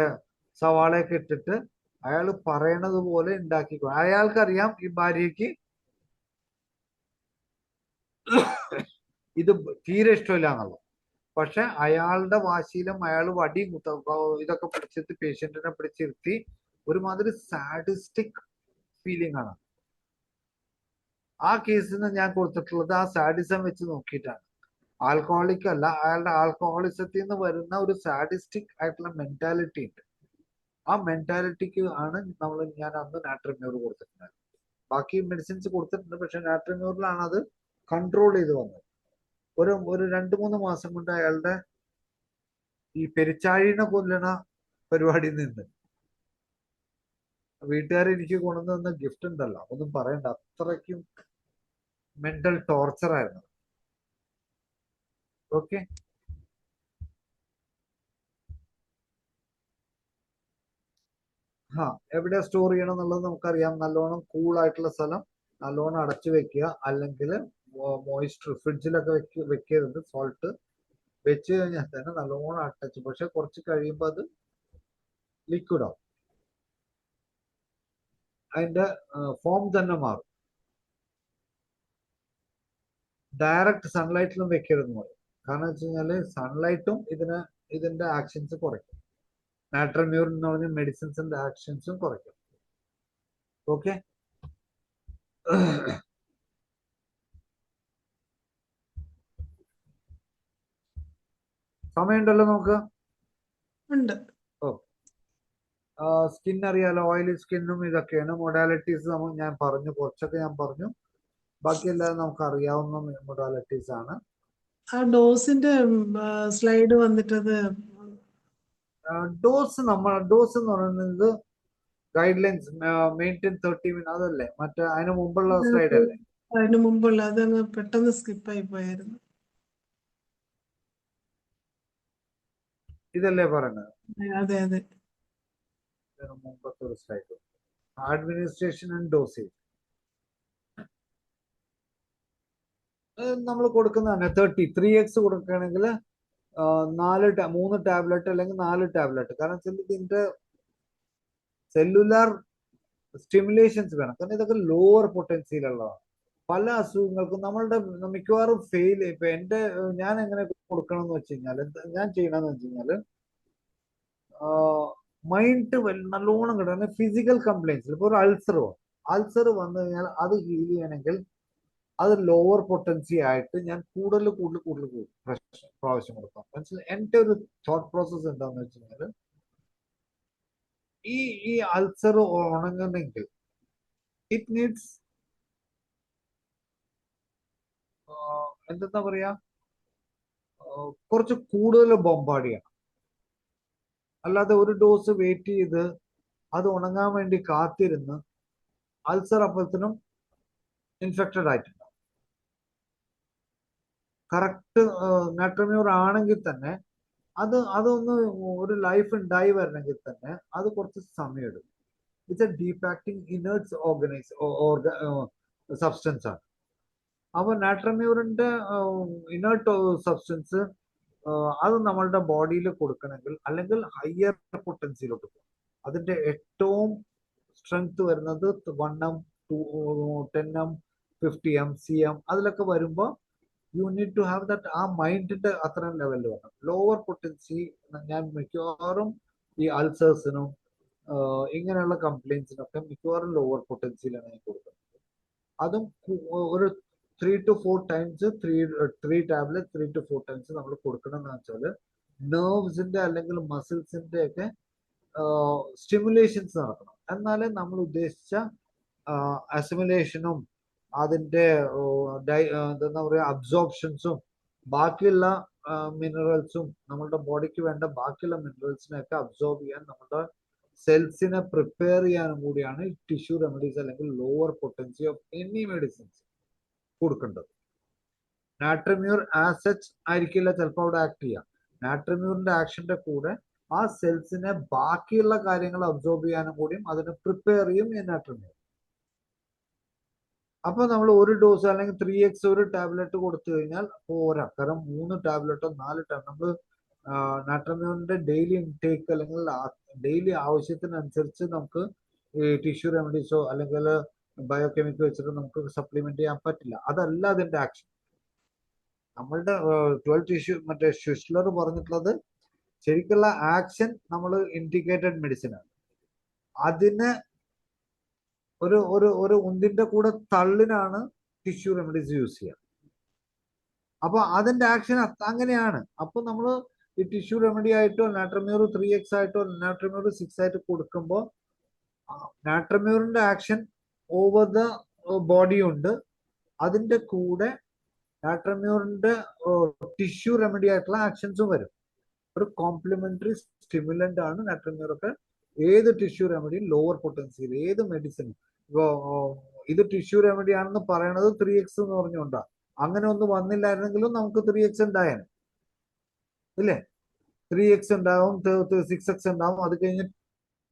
സവാളയൊക്കെ ഇട്ടിട്ട് അയാൾ പറയണത് പോലെ ഉണ്ടാക്കിക്കോ. അയാൾക്കറിയാം ഈ ഭാര്യയ്ക്ക് ഇത് തീരെ ഇഷ്ടമില്ല എന്നുള്ളത്. പക്ഷെ അയാളുടെ വാശിയിലും അയാൾ വടി ഇതൊക്കെ പിടിച്ചിട്ട് പേഷ്യന്റിനെ പിടിച്ചിരുത്തി ഒരുമാതിരി സാഡിസ്റ്റിക് ഫീലിംഗ് ആണ്. ആ കേസിന് ഞാൻ കൊടുത്തിട്ടുള്ളത് ആ സാഡിസം വെച്ച് നോക്കിയിട്ടാണ്. ആൽക്കഹോളിക് അല്ല, അയാളുടെ ആൽക്കഹോളിസത്തിൽ നിന്ന് വരുന്ന ഒരു സാഡിസ്റ്റിക് ആയിട്ടുള്ള മെന്റാലിറ്റി ഉണ്ട്. ആ മെന്റാലിറ്റിക്ക് ആണ് ഞാൻ അന്ന് നാട്രിയം കൊടുത്തിട്ടുണ്ടായിരുന്നത്. ബാക്കി മെഡിസിൻസ് കൊടുത്തിട്ടുണ്ട്, പക്ഷെ നാട്രിയം അത് കൺട്രോൾ ചെയ്ത് വന്നത്. ഒരു 2-3 മാസം കൊണ്ട് അയാളുടെ ഈ പെരിച്ചാഴിനെ കൊല്ലണ പരിപാടി നിന്ന്. വീട്ടുകാർ എനിക്ക് കൊണ്ടുവന്ന ഗിഫ്റ്റ് ഉണ്ടല്ലോ, ഒന്നും പറയണ്ട, അത്രയ്ക്കും മെന്റൽ ടോർച്ചർ ആയിരുന്നു. ഓക്കെ, എവിടെ സ്റ്റോർ ചെയ്യണം എന്നുള്ളത് നമുക്കറിയാം. നല്ലോണം കൂൾ ആയിട്ടുള്ള സ്ഥലം, നല്ലോണം അടച്ചു വെക്കുക, അല്ലെങ്കിൽ മോയിസ്ചർ ഫ്രിഡ്ജിലൊക്കെ വെക്കരുത്. സോൾട്ട് വെച്ച് കഴിഞ്ഞാൽ തന്നെ നല്ലോണം അടച്ചു, പക്ഷെ കുറച്ച് കഴിയുമ്പോൾ അത് ലിക്വിഡ് ആവും, അതിന്റെ ഫോം തന്നെ മാറും. ഡയറക്റ്റ് സൺലൈറ്റിലും വെക്കരുതെന്ന് പറയും. കാരണം വെച്ച് കഴിഞ്ഞാല് സൺലൈറ്റും ഇതിന്റെ ആക്ഷൻസ് കുറയ്ക്കും. നാട്രിയം എന്ന് പറഞ്ഞ മെഡിസിൻസിന്റെ ആക്ഷൻസും കുറയ്ക്കും. ഓക്കെ, സമയമുണ്ടല്ലോ നമുക്ക്. ഉണ്ട്. ഓ, സ്കിൻ അറിയാലോ, ഓയിലി സ്കിന്നും ഇതൊക്കെയാണ് മൊഡാലിറ്റീസ്. ഞാൻ പറഞ്ഞു, കുറച്ചൊക്കെ ഞാൻ പറഞ്ഞു, ബാക്കിയെല്ലാം നമുക്ക് അറിയാവുന്ന മൊഡാലിറ്റീസ് ആണ്. ആ ഡോസിന്റെ സ്ലൈഡ് വന്നിട്ടത് ഡോസ് എന്ന് പറയുന്നത് ഗൈഡ് ലൈൻസ് മെയിൻറ്റെയിൻ 30 മിനിറ്റ് അതല്ലേ, മറ്റേ അതിന് മുമ്പുള്ള സ്ലൈഡ് അല്ലേ? അതിന് മുമ്പുള്ള അതങ്ങ് പെട്ടെന്ന് സ്കിപ്പായി പോയായിരുന്നു. ഇതല്ലേ പറയുന്നത്? അതെ അതെ. മുമ്പത്തെ ഒരു സ്ലൈഡ്, അഡ്മിനിസ്ട്രേഷൻ ആൻഡ് ഡോസേജ് നമ്മൾ കൊടുക്കുന്നതാണ്. 3x കൊടുക്കുകയാണെങ്കിൽ 3 ടാബ്ലറ്റ് അല്ലെങ്കിൽ 4 ടാബ്ലറ്റ്. കാരണം ഇതിന്റെ സെല്ലുലാർ സ്റ്റിമുലേഷൻസ് വേണം. കാരണം ഇതൊക്കെ ലോവർ പൊട്ടൻസിയിലുള്ളതാണ്. പല അസുഖങ്ങൾക്കും നമ്മളുടെ മിക്കവാറും ഇപ്പൊ ഞാൻ എങ്ങനെ കൊടുക്കണം എന്ന് വെച്ച് കഴിഞ്ഞാൽ, ഞാൻ ചെയ്യണമെന്ന് വെച്ച് കഴിഞ്ഞാല് മൈൻഡ് നല്ലോണം കിട്ടുക. ഫിസിക്കൽ കംപ്ലൈൻസ്, ഇപ്പൊ ഒരു അൾസർ വന്നു കഴിഞ്ഞാൽ അത് ഹീൽ ചെയ്യണമെങ്കിൽ അത് ലോവർ പൊട്ടൻസി ആയിട്ട് ഞാൻ കൂടുതൽ പ്രാവശ്യം കൊടുക്കാം. മനസ്സിലായി? എന്റെ ഒരു തോട്ട് പ്രോസസ് എന്താന്ന് വെച്ച് കഴിഞ്ഞാല്, ഈ അൾസർ ഉണങ്ങണമെങ്കിൽ ഇറ്റ് നീഡ്സ് എന്താ പറയാ, കുറച്ച് കൂടുതൽ ബൊമ്പാഡ് ചെയ്യണം. അല്ലാതെ ഒരു ഡോസ് വെയിറ്റ് ചെയ്ത് അത് ഉണങ്ങാൻ വേണ്ടി കാത്തിരുന്ന് അൾസർ അപ്പത്തിനും ഇൻഫെക്റ്റഡ് ആയിട്ടുണ്ടാവും. കറക്റ്റ് നാട്രിയം ആണെങ്കിൽ തന്നെ അതൊന്ന് ഒരു ലൈഫ് ഉണ്ടായി വരണമെങ്കിൽ തന്നെ അത് കുറച്ച് സമയമെടുക്കും. ഇറ്റ്സ് എ ഡീപാക്ടിങ് ഇനേർട്സ് സബ്സ്റ്റൻസ് ആണ്. അപ്പൊ നാട്രമ്യൂറിന്റെ ഇനേർട്ട് സബ്സ്റ്റൻസ് അത് നമ്മളുടെ ബോഡിയിൽ കൊടുക്കണമെങ്കിൽ അല്ലെങ്കിൽ ഹയർ പൊട്ടൻസിയിലോട്ട് പോകും. അതിന്റെ ഏറ്റവും സ്ട്രെങ്ത് വരുന്നത് 1M 10M 50M CM അതിലൊക്കെ വരുമ്പോൾ you need to have that, ആ മൈൻഡിന്റെ അത്രയും ലെവലിൽ വേണം. ലോവർ പൊട്ടൻസി ഞാൻ മിക്കവാറും ഈ അൾസേഴ്സിനും ഇങ്ങനെയുള്ള കംപ്ലൈൻസിനൊക്കെ മിക്കവാറും ലോവർ പൊട്ടൻസിയിലാണ് ഞാൻ കൊടുക്കുന്നത്. അതും ഒരു 3 to 4 times 3 tablet 3 to 4 times നമ്മൾ കൊടുക്കണം എന്ന് വെച്ചാൽ നെർവ്സിന്റെ അല്ലെങ്കിൽ മസിൽസിന്റെ ഒക്കെ സ്റ്റിമുലേഷൻസ് നടക്കണം. എന്നാലേ നമ്മൾ ഉദ്ദേശിച്ച അസിമുലേഷനും അതിന്റെ എന്താ പറയുക അബ്സോർപ്ഷൻസും ബാക്കിയുള്ള മിനറൽസും നമ്മളുടെ ബോഡിക്ക് വേണ്ട ബാക്കിയുള്ള മിനറൽസിനെയൊക്കെ അബ്സോർബ് ചെയ്യാൻ നമ്മുടെ സെൽസിനെ പ്രിപ്പയർ ചെയ്യാനും കൂടിയാണ് ടിഷ്യൂ റെമഡീസ് അല്ലെങ്കിൽ lower potency of any medicines കൊടുക്കേണ്ടത്. നാട്രമ്യൂർ ആസ് സച്ച് ആയിരിക്കില്ല ചിലപ്പോൾ അവിടെ ആക്ട് ചെയ്യാം. നാട്രമ്യൂറിന്റെ ആക്ഷന്റെ കൂടെ ആ സെൽസിനെ ബാക്കിയുള്ള കാര്യങ്ങൾ അബ്സോർബ് ചെയ്യാനും കൂടിയും അതിനെ പ്രിപ്പയർ ചെയ്യും ഈ നാട്രമ്യൂർ. അപ്പൊ നമ്മൾ ഒരു ഡോസ് അല്ലെങ്കിൽ 3x ഒരു ടാബ്ലറ്റ് കൊടുത്തു കഴിഞ്ഞാൽ പോരാ. കാരണം 3 ടാബ്ലറ്റോ 4 ടാബ്ലറ്റ് നമ്മൾ നാട്രമ്യൂറിന്റെ ഡെയിലി ഇൻടേക്ക് അല്ലെങ്കിൽ ഡെയിലി ആവശ്യത്തിനനുസരിച്ച് നമുക്ക് ഈ ടിഷ്യൂ റെമഡീസോ അല്ലെങ്കിൽ ബയോകെമിക്കൽ വെച്ചിട്ട് നമുക്ക് സപ്ലിമെന്റ് ചെയ്യാൻ പറ്റില്ല. അതല്ല അതിന്റെ ആക്ഷൻ. നമ്മളുടെ 12 ടിഷ്യൂ മറ്റേ ഷ്വിസ്ലർ പറഞ്ഞിട്ടുള്ളത് ശരിക്കുള്ള ആക്ഷൻ നമ്മൾ ഇൻഡിക്കേറ്റഡ് മെഡിസിൻ ആണ്. അതിന് ഒരു ഒരു ഒരു ഒന്നിന്റെ കൂടെ തള്ളിനാണ് ടിഷ്യൂ റെമഡീസ് യൂസ് ചെയ്യുക. അപ്പൊ അതിന്റെ ആക്ഷൻ അങ്ങനെയാണ്. അപ്പൊ നമ്മൾ ഈ ടിഷ്യൂ റെമഡി ആയിട്ടോ നാട്രമ്യൂർ 3x ആയിട്ടോ നാട്രമ്യൂർ 6 ആയിട്ട് കൊടുക്കുമ്പോൾ നാട്രമ്യൂറിന്റെ ആക്ഷൻ ഓവർ ദ ബോഡി ഉണ്ട്. അതിന്റെ കൂടെ നാട്രമ്യൂറിന്റെ ടിഷ്യൂ റെമഡി ആയിട്ടുള്ള ആക്ഷൻസും വരും. ഒരു കോംപ്ലിമെന്ററി സ്റ്റിമുലന്റ് ആണ് നാട്രമ്യൂർ ഒക്കെ. ഏത് ടിഷ്യൂ റെമഡിയും ലോവർ പൊട്ടൻസിയിൽ ഏത് മെഡിസിനും ഇപ്പോ ഇത് ടിഷ്യൂ റെമഡി ആണെന്ന് പറയണത് 3x എന്ന് പറഞ്ഞുകൊണ്ടാണ്. അങ്ങനെ ഒന്നും വന്നില്ലായിരുന്നെങ്കിലും നമുക്ക് 3x ഉണ്ടായേനെ ഇല്ലേ? 3x ഉണ്ടാവും, 6x ഉണ്ടാവും, അത് കഴിഞ്ഞ്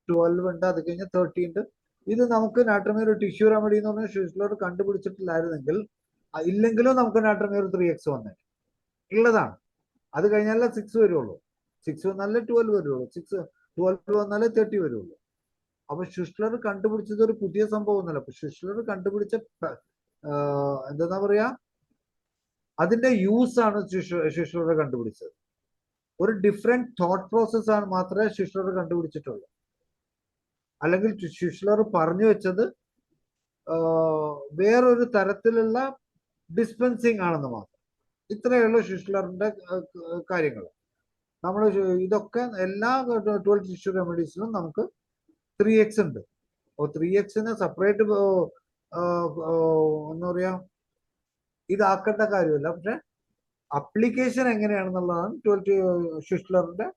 12 ഉണ്ട്, അത് കഴിഞ്ഞ് 30 ഉണ്ട്. ഇത് നമുക്ക് നാട്രമ്യൂർ ടിഷ്യൂ റെമഡി എന്ന് പറഞ്ഞ ഷ്വിസ്ലർ കണ്ടുപിടിച്ചിട്ടില്ലായിരുന്നെങ്കിൽ ഇല്ലെങ്കിലും നമുക്ക് നാട്രമ്യൂർ 3x വന്നേ ഉള്ളതാണ്. അത് കഴിഞ്ഞാലേ 6 വരുള്ളൂ. 6 വന്നാലേ 12 വരുള്ളൂ. 12 വന്നാലേ 30 വരുള്ളൂ. അപ്പൊ ഷ്വിസ്ലർ കണ്ടുപിടിച്ചത് ഒരു പുതിയ സംഭവം ഒന്നുമല്ല. അപ്പൊ ഷ്വിസ്ലർ കണ്ടുപിടിച്ച എന്താ പറയാ അതിന്റെ യൂസ് ആണ് ഷ്വിസ്ലർ കണ്ടുപിടിച്ചത്. ഒരു ഡിഫറെന്റ് തോട്ട് പ്രോസസ് ആണ് മാത്രമേ ഷ്വിസ്ലർ കണ്ടുപിടിച്ചിട്ടുള്ളൂ. അല്ലെങ്കിൽ ഷ്വിസ്ലർ പറഞ്ഞു വെച്ചത് വേറൊരു തരത്തിലുള്ള ഡിസ്പെൻസിങ് ആണെന്ന് മാത്രം. ഇത്രയുള്ള ഷ്വിസ്ലറിന്റെ കാര്യങ്ങൾ. നമ്മൾ ഇതൊക്കെ എല്ലാ 12 ടിഷ്യൂ റെമഡീസിലും നമുക്ക് 3x ഉണ്ട്. അപ്പോൾ 3xന് സെപ്പറേറ്റ് എന്താ പറയാ ഇതാക്കേണ്ട കാര്യമില്ല. പക്ഷെ അപ്ലിക്കേഷൻ എങ്ങനെയാണെന്നുള്ളതാണ് 12 ഷ്വിസ്ലറിന്റെ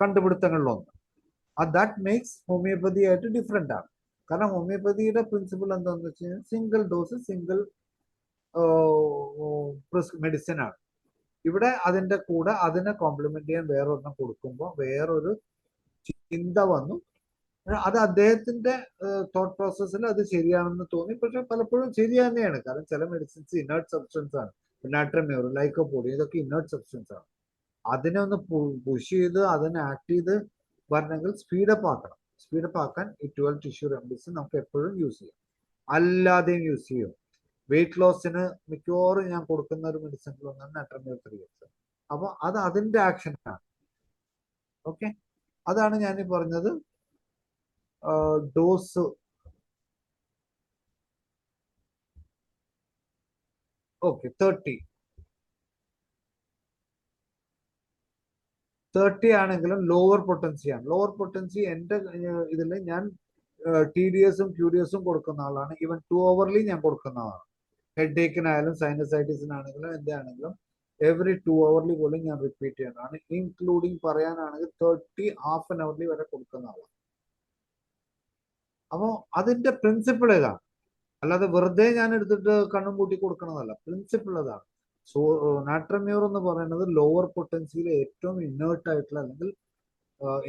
കണ്ടുപിടുത്തങ്ങളിലൊന്ന്. ദാറ്റ് മേക്സ് ഹോമിയോപ്പതി ആയിട്ട് ഡിഫറെന്റ് ആണ്. കാരണം ഹോമിയോപ്പതിയുടെ പ്രിൻസിപ്പിൾ എന്താണെന്ന് വെച്ച് കഴിഞ്ഞാൽ സിംഗിൾ ഡോസ് സിംഗിൾ മെഡിസിൻ ആണ്. ഇവിടെ അതിന്റെ കൂടെ അതിനെ കോംപ്ലിമെന്റ് ചെയ്യാൻ വേറൊരെണ്ണം കൊടുക്കുമ്പോൾ വേറൊരു ചിന്ത വന്നു. അത് അദ്ദേഹത്തിന്റെ തോട്ട് പ്രോസസ്സിൽ അത് ശരിയാണെന്ന് തോന്നി. പക്ഷെ പലപ്പോഴും ശരി തന്നെയാണ്. കാരണം ചില മെഡിസിൻസ് ഇനേർട്ട് സബ്സ്റ്റൻസ് ആണ്. നാട്രമ്യൂർ, ലൈക്കോപോഡി, ഇതൊക്കെ ഇനേർട്ട് സബ്സ്റ്റൻസ് ആണ്. അതിനെ ഒന്ന് പുഷ് ചെയ്ത് അതിനെ ആക്ട് ചെയ്ത് വരണമെങ്കിൽ സ്പീഡപ്പ് ആക്കണം. സ്പീഡപ്പ് ആക്കാൻ ഈ 12 ടിഷ്യൂ റെമഡീസ് നമുക്ക് എപ്പോഴും യൂസ് ചെയ്യാം. അല്ലാതെയും യൂസ് ചെയ്യും. വെയിറ്റ് ലോസിന് മിക്കവാറും ഞാൻ കൊടുക്കുന്ന ഒരു മെഡിസിനിലൊന്നാണ് നാട്രമ്യൂർ 3x. അപ്പൊ അത് അതിന്റെ ആക്ഷനാണ്. ഓക്കെ, അതാണ് ഞാൻ ഈ പറഞ്ഞത്. ഡോസ് ഓക്കെ 30 ആണെങ്കിലും ലോവർ പൊട്ടൻസി ആണ്. ലോവർ പൊട്ടൻസി എന്റെ ഇതിൽ ഞാൻ TDSും QDSും കൊടുക്കുന്ന ആളാണ്. ഈവൻ 2 hourly ഞാൻ കൊടുക്കുന്ന ആളാണ്. ഹെഡ് ഏക്കിനായാലും സൈനസൈറ്റിസിനാണെങ്കിലും എന്താണെങ്കിലും എവറി 2 hourly പോലും ഞാൻ റിപ്പീറ്റ് ചെയ്യുന്നതാണ്. ഇൻക്ലൂഡിങ് പറയാനാണെങ്കിൽ 30 half an hourly വരെ കൊടുക്കുന്ന ആളാണ്. അപ്പോൾ അതിന്റെ പ്രിൻസിപ്പിൾ ഇതാണ്. അല്ലാതെ വെറുതെ ഞാൻ എടുത്തിട്ട് കണ്ണും കൂട്ടി കൊടുക്കണതല്ല. പ്രിൻസിപ്പിൾ അതാണ്. നാട്രമ്യൂർ എന്ന് പറയുന്നത് ലോവർ പൊട്ടൻസിയിലെ ഏറ്റവും ഇനേർട്ട് ആയിട്ടുള്ള അല്ലെങ്കിൽ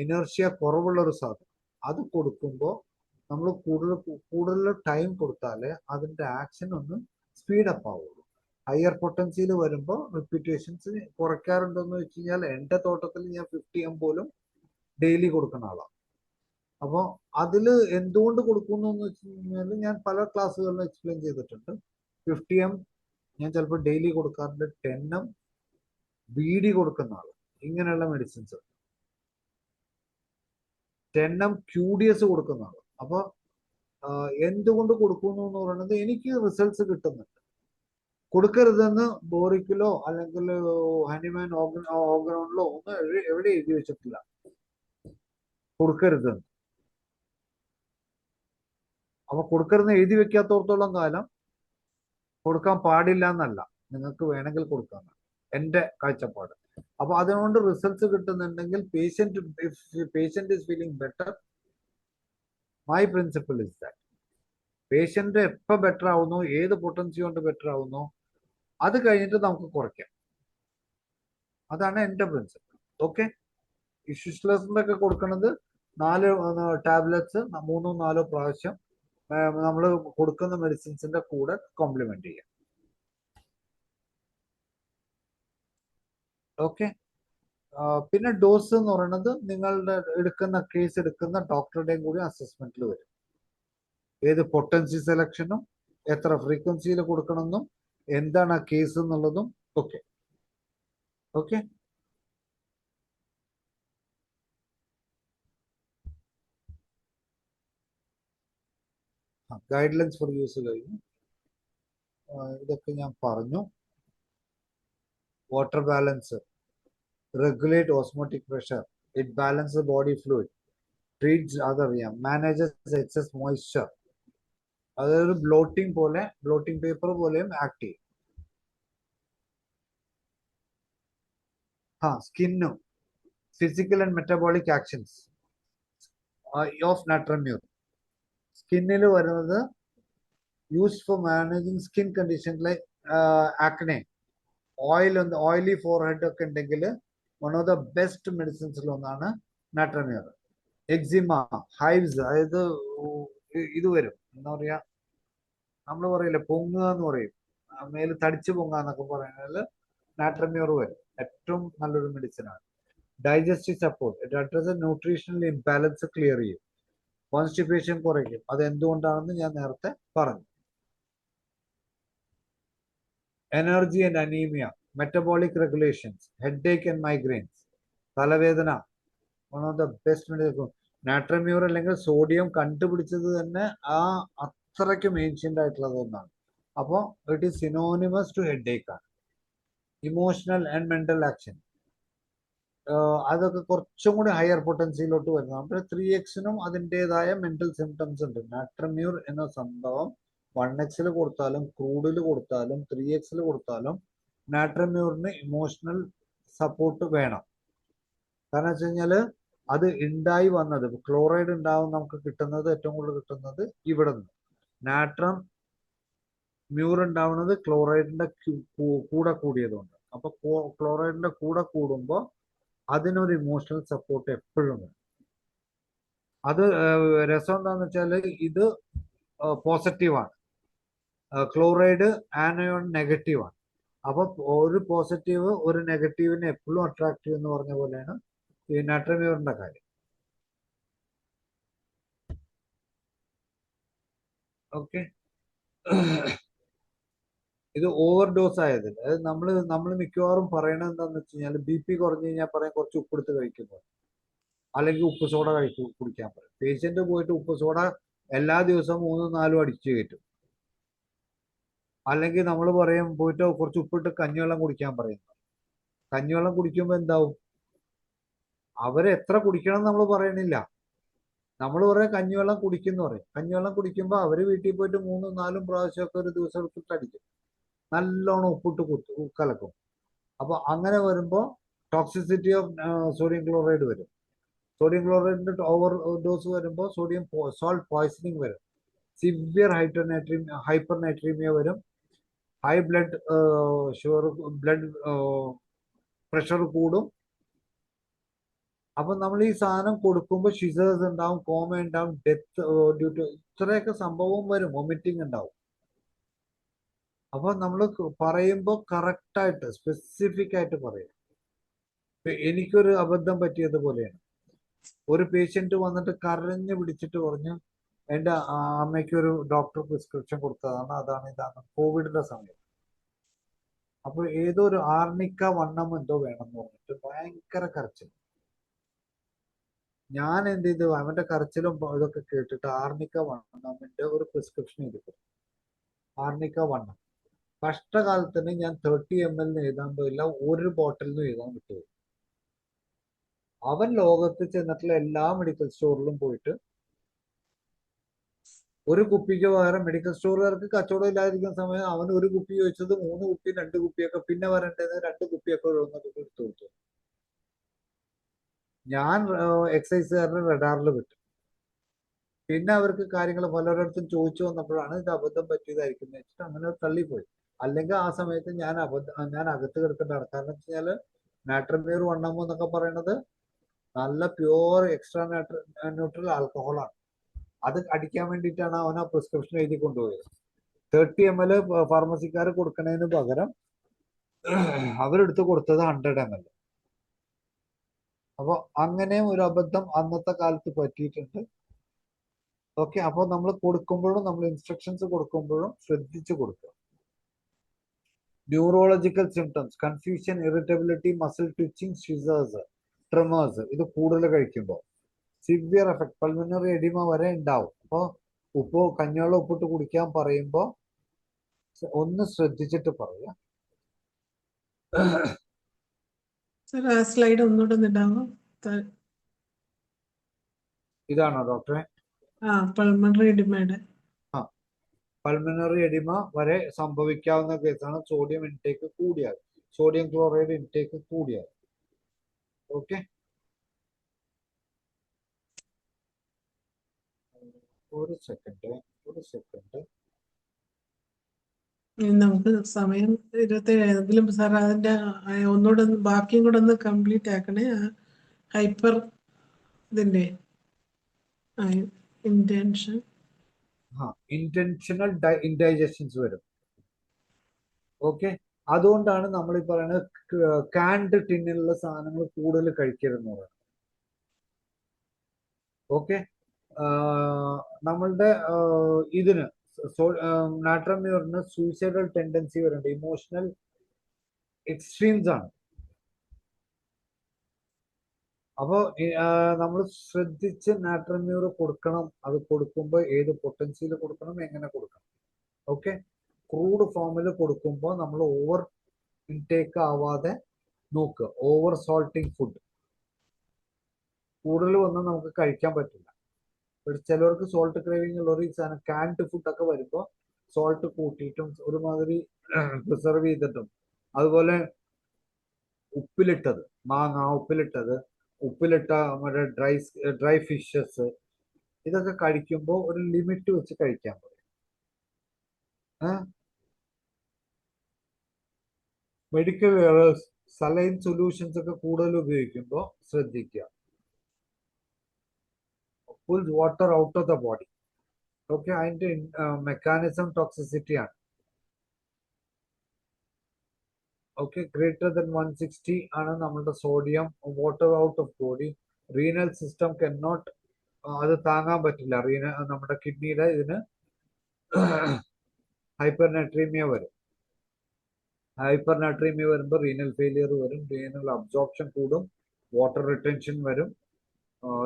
ഇനർഷ്യ കുറവുള്ള ഒരു സാധനം. അത് കൊടുക്കുമ്പോൾ നമ്മൾ കൂടുതൽ ടൈം കൊടുത്താലേ അതിന്റെ ആക്ഷൻ ഒന്ന് സ്പീഡപ്പ് ആവുള്ളൂ. ഹയർ പൊട്ടൻസിയിൽ വരുമ്പോൾ റിപ്പീറ്റേഷൻസ് കുറയ്ക്കാറുണ്ടോ എന്ന് വെച്ച് കഴിഞ്ഞാൽ എൻ്റെ തോട്ടത്തിൽ ഞാൻ 50 m പോലും ഡെയിലി കൊടുക്കുന്ന ആളാണ്. അപ്പോൾ അതിൽ എന്തുകൊണ്ട് കൊടുക്കുന്നു എന്ന് വെച്ച് കഴിഞ്ഞാൽ ഞാൻ പല ക്ലാസ്സുകളിലും എക്സ്പ്ലെയിൻ ചെയ്തിട്ടുണ്ട്. 50 m ഞാൻ ചിലപ്പോൾ ഡെയിലി കൊടുക്കാറുണ്ട്. 10 m BD കൊടുക്കുന്ന ആൾ, ഇങ്ങനെയുള്ള മെഡിസിൻസ് 10 m QDS കൊടുക്കുന്ന ആൾ. അപ്പോൾ എന്തുകൊണ്ട് കൊടുക്കുന്നു എന്ന് പറയുന്നത് എനിക്ക് റിസൾട്ട്സ് കിട്ടുന്നുണ്ട്. കൊടുക്കരുതെന്ന് ബോറിക്കിലോ അല്ലെങ്കിൽ ഹനിമാൻ ഓർഗനോണിലോ ഒന്നും എവിടെ എഴുതി വെച്ചിട്ടില്ല കൊടുക്കരുതെന്ന്. അപ്പൊ കൊടുക്കരുതെന്ന് എഴുതി വെക്കാത്തോടത്തോളം കാലം കൊടുക്കാൻ പാടില്ല എന്നല്ല, നിങ്ങൾക്ക് വേണമെങ്കിൽ കൊടുക്കാം, എൻ്റെ കാഴ്ചപ്പാട്. അപ്പൊ അതുകൊണ്ട് റിസൾട്ട്സ് കിട്ടുന്നുണ്ടെങ്കിൽ patient is feeling better. My principle is that patient എപ്പോൾ ബെറ്റർ ആവുന്നു, ഏത് പൊട്ടൻസി കൊണ്ട് ബെറ്റർ ആവുന്നു, അത് കഴിഞ്ഞിട്ട് നമുക്ക് കുറയ്ക്കാം. അതാണ് എൻ്റെ പ്രിൻസിപ്പിൾ. ഓക്കെ. ഈ ഷിഷ്ലസിന്റെ ഒക്കെ കൊടുക്കുന്നത് 4 ടാബ്ലറ്റ്സ് 3-4 പ്രാവശ്യം നമ്മൾ കൊടുക്കുന്ന മെഡിസിൻസിന്റെ കൂടെ കോംപ്ലിമെന്റ് ചെയ്യാം. ഓക്കെ. പിന്നെ ഡോസ് എന്ന് പറയുന്നത് നിങ്ങളുടെ കേസ് എടുക്കുന്ന ഡോക്ടറുടെയും കൂടി അസസ്മെന്റിൽ വരും. ഏത് പൊട്ടൻസി സെലക്ഷനും എത്ര ഫ്രീക്വൻസിയിൽ കൊടുക്കണമെന്നും എന്താണ് ആ കേസ് എന്നുള്ളതും ഒക്കെ. Okay. Guidelines for use കഴിഞ്ഞു. ഇതൊക്കെ ഞാൻ പറഞ്ഞു. Water balance, regulate osmotic pressure, it balances body fluid, treats manages excess moisture. അതൊരു ബ്ലോട്ടിംഗ് പേപ്പർ പോലെയും ആക്ട് ചെയ്യും. സ്കിന്നും physical and metabolic actions of natrum mur. സ്കിന്നിൽ വരുന്നത് use for managing skin condition like acne, oily forehead ഒക്കെ ഉണ്ടെങ്കിൽ one of the best മെഡിസിൻസിൽ ഒന്നാണ് നാട്രമ്യൂർ. എക്സിമ, ഹൈവ്സ്, അതായത് ഇത് വരും, എന്താ പറയാ, നമ്മൾ പറയില്ലേ പൊങ്ങുക എന്ന് പറയും, മേല് തടിച്ചു പൊങ്ങുക എന്നൊക്കെ പറയുന്നത് നാട്രമ്യൂർ വരും. ഏറ്റവും നല്ലൊരു മെഡിസിനാണ്. Digestive support, it address nutritional imbalance clear ചെയ്യും. കോൺസ്റ്റിപ്പേഷൻ കുറയ്ക്കും. അത് എന്തുകൊണ്ടാണെന്ന് ഞാൻ നേരത്തെ പറഞ്ഞു. Energy and anaemia, metabolic regulations, headache and migraines, തലവേദന, one of the best medicine. Natrum mur അല്ലെങ്കിൽ സോഡിയം കണ്ടുപിടിച്ചത് തന്നെ അത്രയ്ക്കും ഏൻഷ്യന്റ് ആയിട്ടുള്ളത് ഒന്നാണ്. അപ്പോൾ it is synonymous to headache ആണ്. ഇമോഷണൽ ആൻഡ് മെന്റൽ ആക്ഷൻ, അതൊക്കെ കുറച്ചും കൂടി ഹയർ പൊട്ടൻസിയിലോട്ട് വരുന്നതാണ്. പിന്നെ 3x അതിൻ്റെതായ മെന്റൽ സിംറ്റംസ് ഉണ്ട്. നാട്രമ്യൂർ എന്ന സംഭവം 1x കൊടുത്താലും ക്രൂഡിൽ കൊടുത്താലും 3x കൊടുത്താലും നാട്രമ്യൂറിന് ഇമോഷണൽ സപ്പോർട്ട് വേണം. കാരണം വെച്ച് കഴിഞ്ഞാല് അത് ഉണ്ടായി വന്നത്, ക്ലോറൈഡ് ഉണ്ടാവും നമുക്ക് കിട്ടുന്നത്, ഏറ്റവും കൂടുതൽ കിട്ടുന്നത് ഇവിടെ നിന്ന്. നാട്രം മ്യൂർ ഉണ്ടാവുന്നത് ക്ലോറൈഡിന്റെ കൂടെ കൂടിയതുകൊണ്ട്. അപ്പൊ ക്ലോറൈഡിന്റെ കൂടെ കൂടുമ്പോൾ അതിനൊരു ഇമോഷണൽ സപ്പോർട്ട് എപ്പോഴും വേണം. അത് രസം എന്താന്ന് വെച്ചാല് ഇത് പോസിറ്റീവാണ്, ക്ലോറൈഡ് ആനയോൺ നെഗറ്റീവാണ്. അപ്പൊ ഒരു പോസിറ്റീവ് ഒരു നെഗറ്റീവിനെ എപ്പോഴും അട്രാക്ട് ചെയ്യുമെന്ന് പറഞ്ഞ പോലെയാണ് ഈ നാട്രമ്യൂറിന്റെ കാര്യം. ഓക്കെ. ഇത് ഓവർ ഡോസ് ആയത്, അതായത് നമ്മൾ മിക്കവാറും പറയണത് എന്താന്ന് വെച്ച് കഴിഞ്ഞാൽ BP കുറഞ്ഞു കഴിഞ്ഞാൽ പറയാം കുറച്ച് ഉപ്പെടുത്ത് കഴിക്കുന്നു, അല്ലെങ്കിൽ ഉപ്പ് സോഡ കുടിക്കാൻ പറയും. പേഷ്യന്റ് പോയിട്ട് ഉപ്പ് സോഡ എല്ലാ ദിവസവും 3-4 അടിച്ചു കയറ്റും. അല്ലെങ്കിൽ നമ്മൾ പറയും പോയിട്ട് കുറച്ച് ഉപ്പിട്ട് കഞ്ഞിവെള്ളം കുടിക്കാൻ പറയുന്നു. കഞ്ഞിവെള്ളം കുടിക്കുമ്പോൾ എന്താവും, അവരെത്ര കുടിക്കണം എന്ന് നമ്മൾ പറയണില്ല, നമ്മൾ പറയാം കഞ്ഞിവെള്ളം കുടിക്കുന്നു പറയും. കഞ്ഞിവെള്ളം കുടിക്കുമ്പോൾ അവര് വീട്ടിൽ പോയിട്ട് 3-4 പ്രാവശ്യമൊക്കെ ഒരു ദിവസം എടുത്തിട്ട് അടിക്കും, നല്ലോണം ഉപ്പിട്ട് കലക്കും. അപ്പൊ അങ്ങനെ വരുമ്പോൾ ടോക്സിസിറ്റി ഓഫ് സോഡിയം ക്ലോറൈഡ് വരും. സോഡിയം ക്ലോറൈഡിന്റെ ഓവർ ഡോസ് വരുമ്പോൾ സോൾട്ട് പോയ്സണിങ് വരും, സിവിയർ ഹൈപ്പർ നൈട്രീമിയ വരും, high blood sugar, blood pressure കൂടും. അപ്പൊ നമ്മൾ ഈ സാധനം കൊടുക്കുമ്പോൾ ഷിസേഴ്സ് ഉണ്ടാവും, കോമ ഉണ്ടാവും, ഡെത്ത് ഡ്യൂ ടു ഇത്രയൊക്കെ സംഭവം വരും, വൊമിറ്റിംഗ് ഉണ്ടാവും. അപ്പൊ നമ്മൾ പറയുമ്പോൾ കറക്റ്റായിട്ട് സ്പെസിഫിക് ആയിട്ട് പറയും. എനിക്കൊരു അബദ്ധം പറ്റിയതുപോലെയാണ്. ഒരു പേഷ്യന്റ് വന്നിട്ട് കരഞ്ഞു പിടിച്ചിട്ട് പറഞ്ഞു എൻ്റെ അമ്മയ്ക്ക് ഒരു ഡോക്ടർ പ്രിസ്ക്രിപ്ഷൻ കൊടുത്തതാണ്, അതാണ് ഇതാണ്, കോവിഡിന്റെ സമയം. അപ്പൊ ഏതോ ഒരു ആർണിക്ക വണ്ണം എന്തോ വേണമെന്ന് പറഞ്ഞിട്ട് ഭയങ്കര കരച്ചിൽ. ഞാൻ എന്ത് ചെയ്തു, അവന്റെ കരച്ചിലും ഇതൊക്കെ കേട്ടിട്ട് ആർണിക്ക വണ്ണമിന്റെ ഒരു പ്രിസ്ക്രിപ്ഷൻ എഴുതി. ആർണിക്ക വണ്ണം കഷ്ടകാലത്തിന് ഞാൻ 30 ml എഴുതാൻ പോയില്ല, ഒരു ബോട്ടിലിന് എഴുതാൻ വിട്ടുപോയി. അവൻ ലോകത്ത് ചെന്നിട്ടുള്ള എല്ലാ മെഡിക്കൽ സ്റ്റോറിലും പോയിട്ട് ഒരു കുപ്പിക്ക് പകരം, മെഡിക്കൽ സ്റ്റോറുകാർക്ക് കച്ചവടം ഇല്ലാതിരിക്കുന്ന സമയം അവൻ ഒരു കുപ്പി ചോദിച്ചത് 3 കുപ്പി 2 കുപ്പിയൊക്കെ, പിന്നെ വരേണ്ടത് 2 കുപ്പിയൊക്കെ എടുത്തു കൊടുത്തു. ഞാൻ എക്സൈസുകാരുടെ റഡാറിൽ വിട്ടു. പിന്നെ അവർക്ക് കാര്യങ്ങൾ പലരിടത്തും ചോദിച്ചു വന്നപ്പോഴാണ് ഇത് അബദ്ധം പറ്റിയതായിരിക്കും എന്ന് വെച്ചിട്ട് അങ്ങനെ തള്ളിപ്പോയി. അല്ലെങ്കിൽ ആ സമയത്ത് ഞാൻ അകത്ത് കിടക്കേണ്ടതാണ്. കാരണം വെച്ച് കഴിഞ്ഞാൽ നാട്രമ്യൂർ വണ്ണമോ എന്നൊക്കെ പറയുന്നത് നല്ല പ്യുവർ എക്സ്ട്രാ ന്യൂട്രൽ ആൽക്കഹോളാണ്. അത് അടിക്കാൻ വേണ്ടിയിട്ടാണ് അവൻ ആ പ്രിസ്ക്രിപ്ഷൻ എഴുതി കൊണ്ടുപോയത്. 30 ml ഫാർമസിക്കാർ കൊടുക്കുന്നതിന് പകരം അവരെടുത്ത് കൊടുത്തത് 100 ml. അപ്പോൾ അങ്ങനെയും ഒരു അബദ്ധം അന്നത്തെ കാലത്ത് പറ്റിയിട്ടുണ്ട്. ഓക്കെ, അപ്പോൾ നമ്മൾ കൊടുക്കുമ്പോഴും, നമ്മൾ ഇൻസ്ട്രക്ഷൻസ് കൊടുക്കുമ്പോഴും ശ്രദ്ധിച്ചു കൊടുക്കുക. Neurological symptoms, confusion, irritability, muscle twitching, seizures, tremors, ഇത് കൂടുതൽ കഴിക്കുമ്പോൾ സിവിയർ എഫക്ട്, പൾമിനറി എഡിമ വരെ ഉണ്ടാവും. അപ്പോൾ കഞ്ഞിവെള്ളം ഉപ്പിട്ട് കുടിക്കാൻ പറയുമ്പോൾ ഒന്ന് ശ്രദ്ധിച്ചിട്ട് പറയുക. സർ ആ സ്ലൈഡ് ഒന്നുകൂടെ ഇടാമോ? ഇതാണോ ഡോക്ടറെ? പൾമണറി എഡിമയുടെ. പൾമിനറി എഡിമ വരെ സംഭവിക്കാവുന്ന കേസാണ് സോഡിയം ഇൻടേക്ക് കൂടിയാൽ, സോഡിയം ക്ലോറൈഡ് ഇൻടേക്ക് കൂടിയാൽ. ഓക്കെ, ഒരു സെക്കൻഡ്. നമുക്ക് സമയം 27 ഏതെങ്കിലും സാർ അതിന്റെ ഒന്നുകൂടെ ബാക്കിയും കൂടെ ഒന്ന് കംപ്ലീറ്റ് ആക്കണേ. ഹൈപ്പർ ഇതിന്റെ ഇന്റൻഷണൽ ഇൻഡൈജഷൻസ് വരും. ഓക്കെ, അതുകൊണ്ടാണ് നമ്മൾ ഈ പറയുന്നത് കാൻഡ് ടിന്നിലുള്ള സാധനങ്ങൾ കൂടുതൽ കഴിക്കരുതെന്ന് പറയുന്നത്. ഓക്കെ, നമ്മളുടെ ഇതിന് നാട്രമ്യൂറിന് സൂയിസൈഡൽ ടെൻഡൻസി വരുന്നുണ്ട്, ഇമോഷണൽ എക്സ്ട്രീംസ് ആണ്. അപ്പോൾ നമ്മൾ ശ്രദ്ധിച്ച് നാട്രമ്യൂർ കൊടുക്കണം. അത് കൊടുക്കുമ്പോൾ ഏത് പൊട്ടൻസിയിൽ കൊടുക്കണം, എങ്ങനെ കൊടുക്കണം. ഓക്കെ, ക്രൂഡ് ഫോമിൽ കൊടുക്കുമ്പോൾ നമ്മൾ ഓവർ ഇൻടേക്ക് ആവാതെ നോക്കുക. ഓവർ സോൾട്ടിങ് ഫുഡ് കൂടുതൽ വന്നാൽ നമുക്ക് കഴിക്കാൻ പറ്റില്ല. ചിലവർക്ക് സോൾട്ട് ക്രേവിംഗ് ഉള്ളവർ ഈ സാധനം കാൻഡ് ഫുഡൊക്കെ വരുമ്പോൾ സോൾട്ട് കൂട്ടിയിട്ടും ഒരുമാതിരി പ്രിസർവ് ചെയ്തിട്ടും, അതുപോലെ ഉപ്പിലിട്ടത് മാങ്ങ, ഉപ്പിലിട്ട മറ്റേ ഡ്രൈ ഫിഷസ്, ഇതൊക്കെ കഴിക്കുമ്പോൾ ഒരു ലിമിറ്റ് വെച്ച് കഴിക്കാൻ പറയും. മെഡിക്കൽ എറേഴ്സ്, സലൈൻ സൊല്യൂഷൻസ് ഒക്കെ കൂടുതൽ ഉപയോഗിക്കുമ്പോൾ ശ്രദ്ധിക്കുക. Pulls water out of the body. Okay, അതിന്റെ മെക്കാനിസം ടോക്സിസിറ്റി ആണ്. ഓക്കെ, ഗ്രേറ്റർ ദൻ 160 ആണ് നമ്മളുടെ sodium water out of body. Renal system cannot, അത് താങ്ങാൻ പറ്റില്ല. നമ്മുടെ കിഡ്നിയുടെ ഇതിന് ഹൈപ്പർനാട്രീമിയ വരും. ഹൈപ്പർനാട്രീമിയ വരുമ്പോൾ റീനൽ ഫെയിലിയർ വരും, റീനൽ അബ്സോർപ്ഷൻ കൂടും, വാട്ടർ റിട്ടൻഷൻ വരും,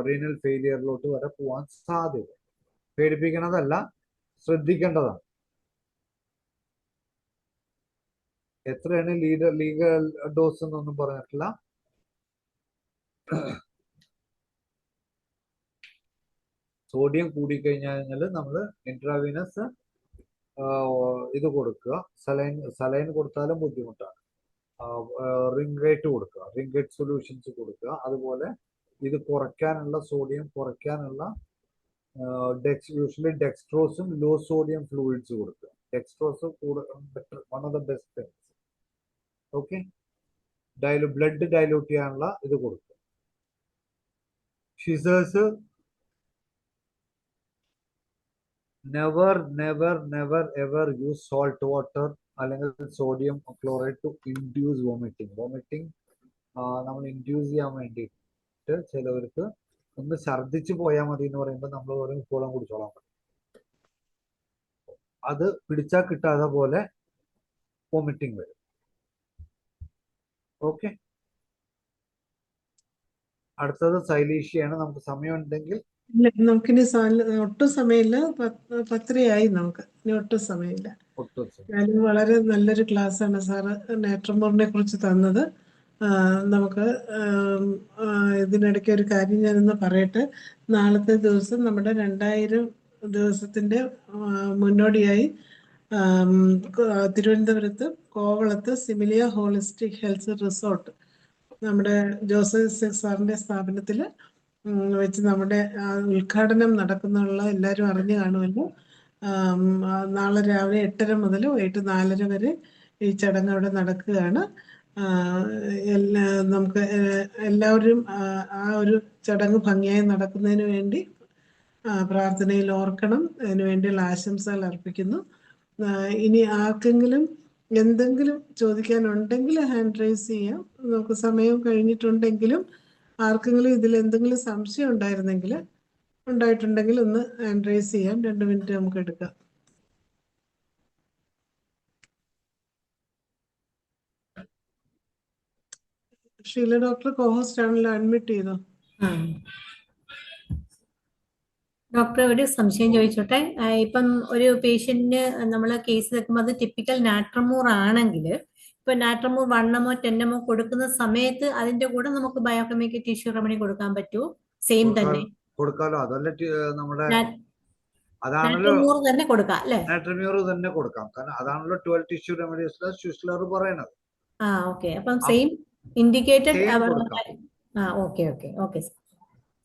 റീനൽ ഫെയിലിയറിലോട്ട് വരെ പോവാൻ സാധ്യത. പേടിപ്പിക്കണതല്ല, ശ്രദ്ധിക്കേണ്ടതാണ്. എത്രയാണ് ലീഗൽ ഡോസ് എന്നൊന്നും പറഞ്ഞിട്ടില്ല. സോഡിയം കൂടിക്കഴിഞ്ഞാൽ നമ്മൾ ഇൻട്രാവീനസ് ഇത് കൊടുക്കുക. സലൈൻ കൊടുത്താലും ബുദ്ധിമുട്ടാണ്. റിംഗ് റേറ്റ് കൊടുക്കുക, റിംഗ് റേറ്റ് സൊല്യൂഷൻസ് കൊടുക്കുക. അതുപോലെ ഇത് കുറയ്ക്കാനുള്ള, സോഡിയം കുറയ്ക്കാനുള്ള യൂഷ്വലി ഡെക്സ്ട്രോസും ലോ സോഡിയം ഫ്ലൂയിഡ്സ് കൊടുക്കുക. Dextrose better, one of the best things. Okay, blood dilute ചെയ്യാനുള്ള ഇത് കൊടുക്കും. Seizures never never never ever use salt water അല്ലെങ്കിൽ sodium chloride to induce vomiting. നമ്മൾ ഇൻഡ്യൂസ് ചെയ്യാൻ വേണ്ടിയിട്ട് ചിലവർക്ക് ഒന്ന് ഛർദ്ദിച്ചു പോയാൽ മതി എന്ന് പറയുമ്പോൾ നമ്മൾ പറയും ഉപ്പുവെള്ളം കുടിച്ചോളാൻ പറ്റും. അത് പിടിച്ചാൽ കിട്ടാതെ പോലെ വോമിറ്റിംഗ് വരും. ഓക്കെ, അടുത്തത് സൈലീഷ്യയാണ്. നമുക്ക് സമയം ഉണ്ടെങ്കിൽ ഇല്ല, നമുക്കിനി ഒട്ടും സമയമില്ല. 10:30 നമുക്ക് ഇനി ഒട്ടും സമയമില്ല. ഒട്ടും ഞാനും വളരെ നല്ലൊരു ക്ലാസ്സാണ് സാറ് നാട്രമോറിനെ കുറിച്ച് തന്നത്. നമുക്ക് ഇതിനിടയ്ക്ക് ഒരു കാര്യം ഞാനൊന്ന് പറയട്ടെ. നാളത്തെ ദിവസം നമ്മുടെ 2000 ദിവസത്തിൻ്റെ മുന്നോടിയായി തിരുവനന്തപുരത്ത് കോവളത്ത് സിമിലിയ ഹോളിസ്റ്റിക് ഹെൽത്ത് റിസോർട്ട് നമ്മുടെ ജോസഫ് സാറിൻ്റെ സ്ഥാപനത്തിൽ വെച്ച് നമ്മുടെ ഉദ്ഘാടനം നടക്കുന്നുള്ള എല്ലാവരും അറിഞ്ഞു കാണുമല്ലോ. നാളെ രാവിലെ 8:30 മുതൽ വൈകിട്ട് 4:30 വരെ ഈ ചടങ്ങ് അവിടെ നടക്കുകയാണ്. നമുക്ക് എല്ലാവരും ആ ഒരു ചടങ്ങ് ഭംഗിയായി നടക്കുന്നതിന് വേണ്ടി പ്രാർത്ഥനയിൽ ഓർക്കണം. അതിനു വേണ്ടിയുള്ള ആശംസകൾ അർപ്പിക്കുന്നു. ഇനി ആർക്കെങ്കിലും എന്തെങ്കിലും ചോദിക്കാനുണ്ടെങ്കിൽ ഹാൻഡ് റൈസ് ചെയ്യാം. നമുക്ക് സമയം കഴിഞ്ഞിട്ടുണ്ടെങ്കിലും ആർക്കെങ്കിലും ഇതിൽ എന്തെങ്കിലും സംശയം ഉണ്ടായിട്ടുണ്ടെങ്കിൽ ഒന്ന് ഹാൻഡ് റൈസ് ചെയ്യാം. 2 മിനിറ്റ് നമുക്ക് എടുക്കാം. ഷീല ഡോക്ടർ കോഹോസ്റ്റ് ആണല്ലോ, അഡ്മിറ്റ് ചെയ്തോ? ഡോക്ടർ ഒരു സംശയം ചോദിച്ചോട്ടെ. ഇപ്പം ഒരു പേഷ്യന്റിന് നമ്മൾ കേസ് വെക്കുമ്പോൾ അത് ടിപ്പിക്കൽ നാട്രമൂർ ആണെങ്കിൽ ഇപ്പൊ നാട്രമൂർ 1 10 കൊടുക്കുന്ന സമയത്ത് അതിന്റെ കൂടെ നമുക്ക് ബയോകെമിക്കൽ ടിഷ്യൂ റെമഡി കൊടുക്കാൻ പറ്റുമോ? സെയിം തന്നെ കൊടുക്കാലോ. അതല്ല നമ്മുടെ നാട്രമൂർ തന്നെ കൊടുക്കാം അല്ലേ? നാട്രമ്യൂർ തന്നെ കൊടുക്കാം. കാരണം അതാണല്ലോ 12 ടിഷ്യൂ റെമഡീസ് ഷ്വിസ്ലർ പറയണത്. ഓക്കെ, അപ്പം same indicated. Okay okay okay,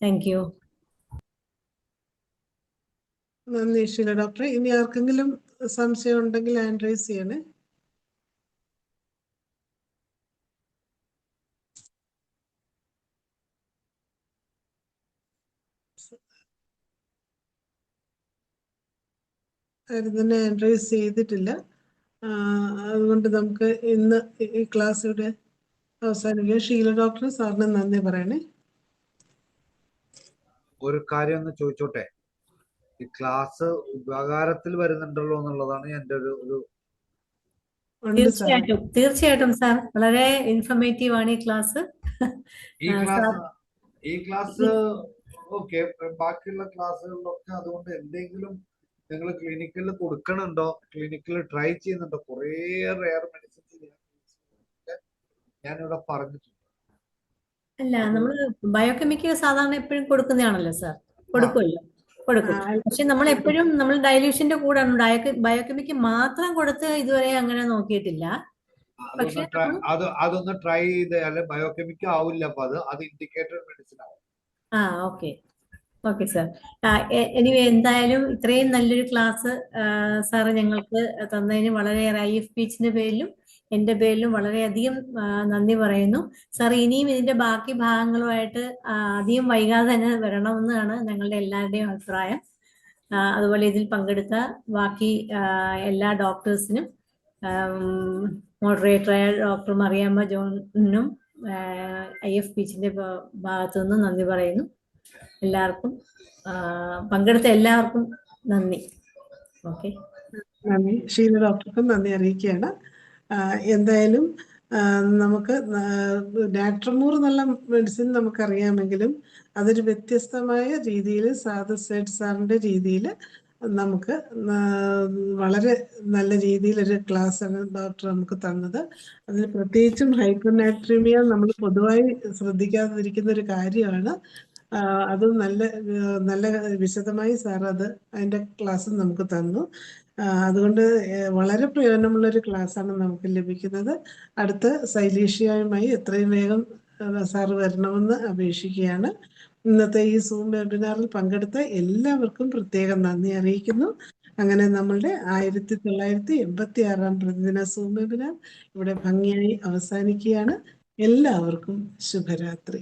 thank you. നന്ദി ഷീല ഡോക്ടറെ. ഇനി ആർക്കെങ്കിലും സംശയം ഉണ്ടെങ്കിൽ ഹാൻഡ് റൈസ് ചെയ്യണേ. ആരും തന്നെ ഹാൻഡ് റൈസ് ചെയ്തിട്ടില്ല. അതുകൊണ്ട് നമുക്ക് ഇന്ന് ഈ ക്ലാസ് ഇവിടെ അവസാനിക്കുക. ഷീല ഡോക്ടർ സാറിന് നന്ദി പറയണേ. ഒരു കാര്യം ഒന്ന് ചോദിച്ചോട്ടെ, ഈ ക്ലാസ് ഉപകാരത്തിൽ വരുന്നുണ്ടല്ലോ എന്നുള്ളതാണ് എൻ്റെ ഒരു തീർച്ചയായിട്ടും സാർ, വളരെ ഇൻഫർമേറ്റീവ് ആണ് ഈ ക്ലാസ്. ഈ ക്ലാസ് ഓക്കെ. ബാക്കിയുള്ള ക്ലാസ്സുകളിലൊക്കെ അതുകൊണ്ട് എന്തെങ്കിലും നിങ്ങൾ ക്ലിനിക്കിൽ കൊടുക്കണുണ്ടോ, ക്ലിനിക്കിൽ ട്രൈ ചെയ്യുന്നുണ്ടോ? കുറേ റെയർ മെഡിസിൻസ് ഞാനിവിടെ പറഞ്ഞിട്ടുണ്ട്. അല്ല, നമ്മള് ബയോകെമിക്കൽ സാധാരണ എപ്പോഴും കൊടുക്കുന്നതാണല്ലോ സാർ, കൊടുക്കും. പക്ഷെ നമ്മൾ എപ്പോഴും നമ്മൾ ഡൈല്യൂഷന്റെ കൂടെയാണ്. ബയോകെമിക്കൽ മാത്രം കൊടുത്ത് ഇതുവരെ അങ്ങനെ നോക്കിയിട്ടില്ല. പക്ഷെ അതൊന്ന് ട്രൈ ചെയ്താല് ബയോകെമിക്കൽ ആവില്ല. അപ്പൊ അത് ഇൻഡിക്കേറ്റഡ് മെഡിസിൻ ആവും. Okay okay sir. എനിവേ, എന്തായാലും ഇത്രയും നല്ലൊരു ക്ലാസ് സാറ് ഞങ്ങൾക്ക് തന്നതിന് വളരെയേറെ IFPHന്റെ പേരിലും എൻ്റെ പേരിലും വളരെയധികം നന്ദി പറയുന്നു സാർ. ഇനിയും ഇതിന്റെ ബാക്കി ഭാഗങ്ങളുമായിട്ട് അധികം വൈകാതെ തന്നെ വരണമെന്നാണ് ഞങ്ങളുടെ എല്ലാവരുടെയും അഭിപ്രായം. അതുപോലെ ഇതിൽ പങ്കെടുത്ത ബാക്കി എല്ലാ ഡോക്ടേഴ്സിനും, മോഡറേറ്ററായ ഡോക്ടർ മറിയാമ്മ ജോണിനും IFPHന്റെ ഭാഗത്തു നിന്നും നന്ദി പറയുന്നു. എല്ലാവർക്കും പങ്കെടുത്ത എല്ലാവർക്കും നന്ദി. ഓക്കെ, നന്ദി. ഷീല ഡോക്ടർക്കും നന്ദി അറിയിക്കുകയാണ്. എന്തായാലും നമുക്ക് നാട്രമൂർ എന്നുള്ള മെഡിസിൻ നമുക്കറിയാമെങ്കിലും അതൊരു വ്യത്യസ്തമായ രീതിയിൽ സാറിൻ്റെ രീതിയിൽ നമുക്ക് വളരെ നല്ല രീതിയിലൊരു ക്ലാസ്സാണ് ഡോക്ടർ നമുക്ക് തന്നത്. അതിൽ പ്രത്യേകിച്ചും ഹൈപ്പർനാട്രീമിയ നമ്മൾ പൊതുവായി ശ്രദ്ധിക്കാതിരിക്കുന്ന ഒരു കാര്യമാണ്. അത് നല്ല വിശദമായി സാർ അതിൻ്റെ ക്ലാസ് നമുക്ക് തന്നു. അതുകൊണ്ട് വളരെ പ്രയോജനമുള്ളൊരു ക്ലാസ്സാണ് നമുക്ക് ലഭിക്കുന്നത്. അടുത്ത സൈലീഷ്യയുമായി എത്രയും വേഗം സാറ് വരണമെന്ന് അപേക്ഷിക്കുകയാണ്. ഇന്നത്തെ ഈ സൂം വെബിനാറിൽ പങ്കെടുത്ത എല്ലാവർക്കും പ്രത്യേകം നന്ദി അറിയിക്കുന്നു. അങ്ങനെ നമ്മളുടെ 1986 പ്രതിദിന സൂം വെബിനാർ ഇവിടെ ഭംഗിയായി അവസാനിക്കുകയാണ്. എല്ലാവർക്കും ശുഭരാത്രി.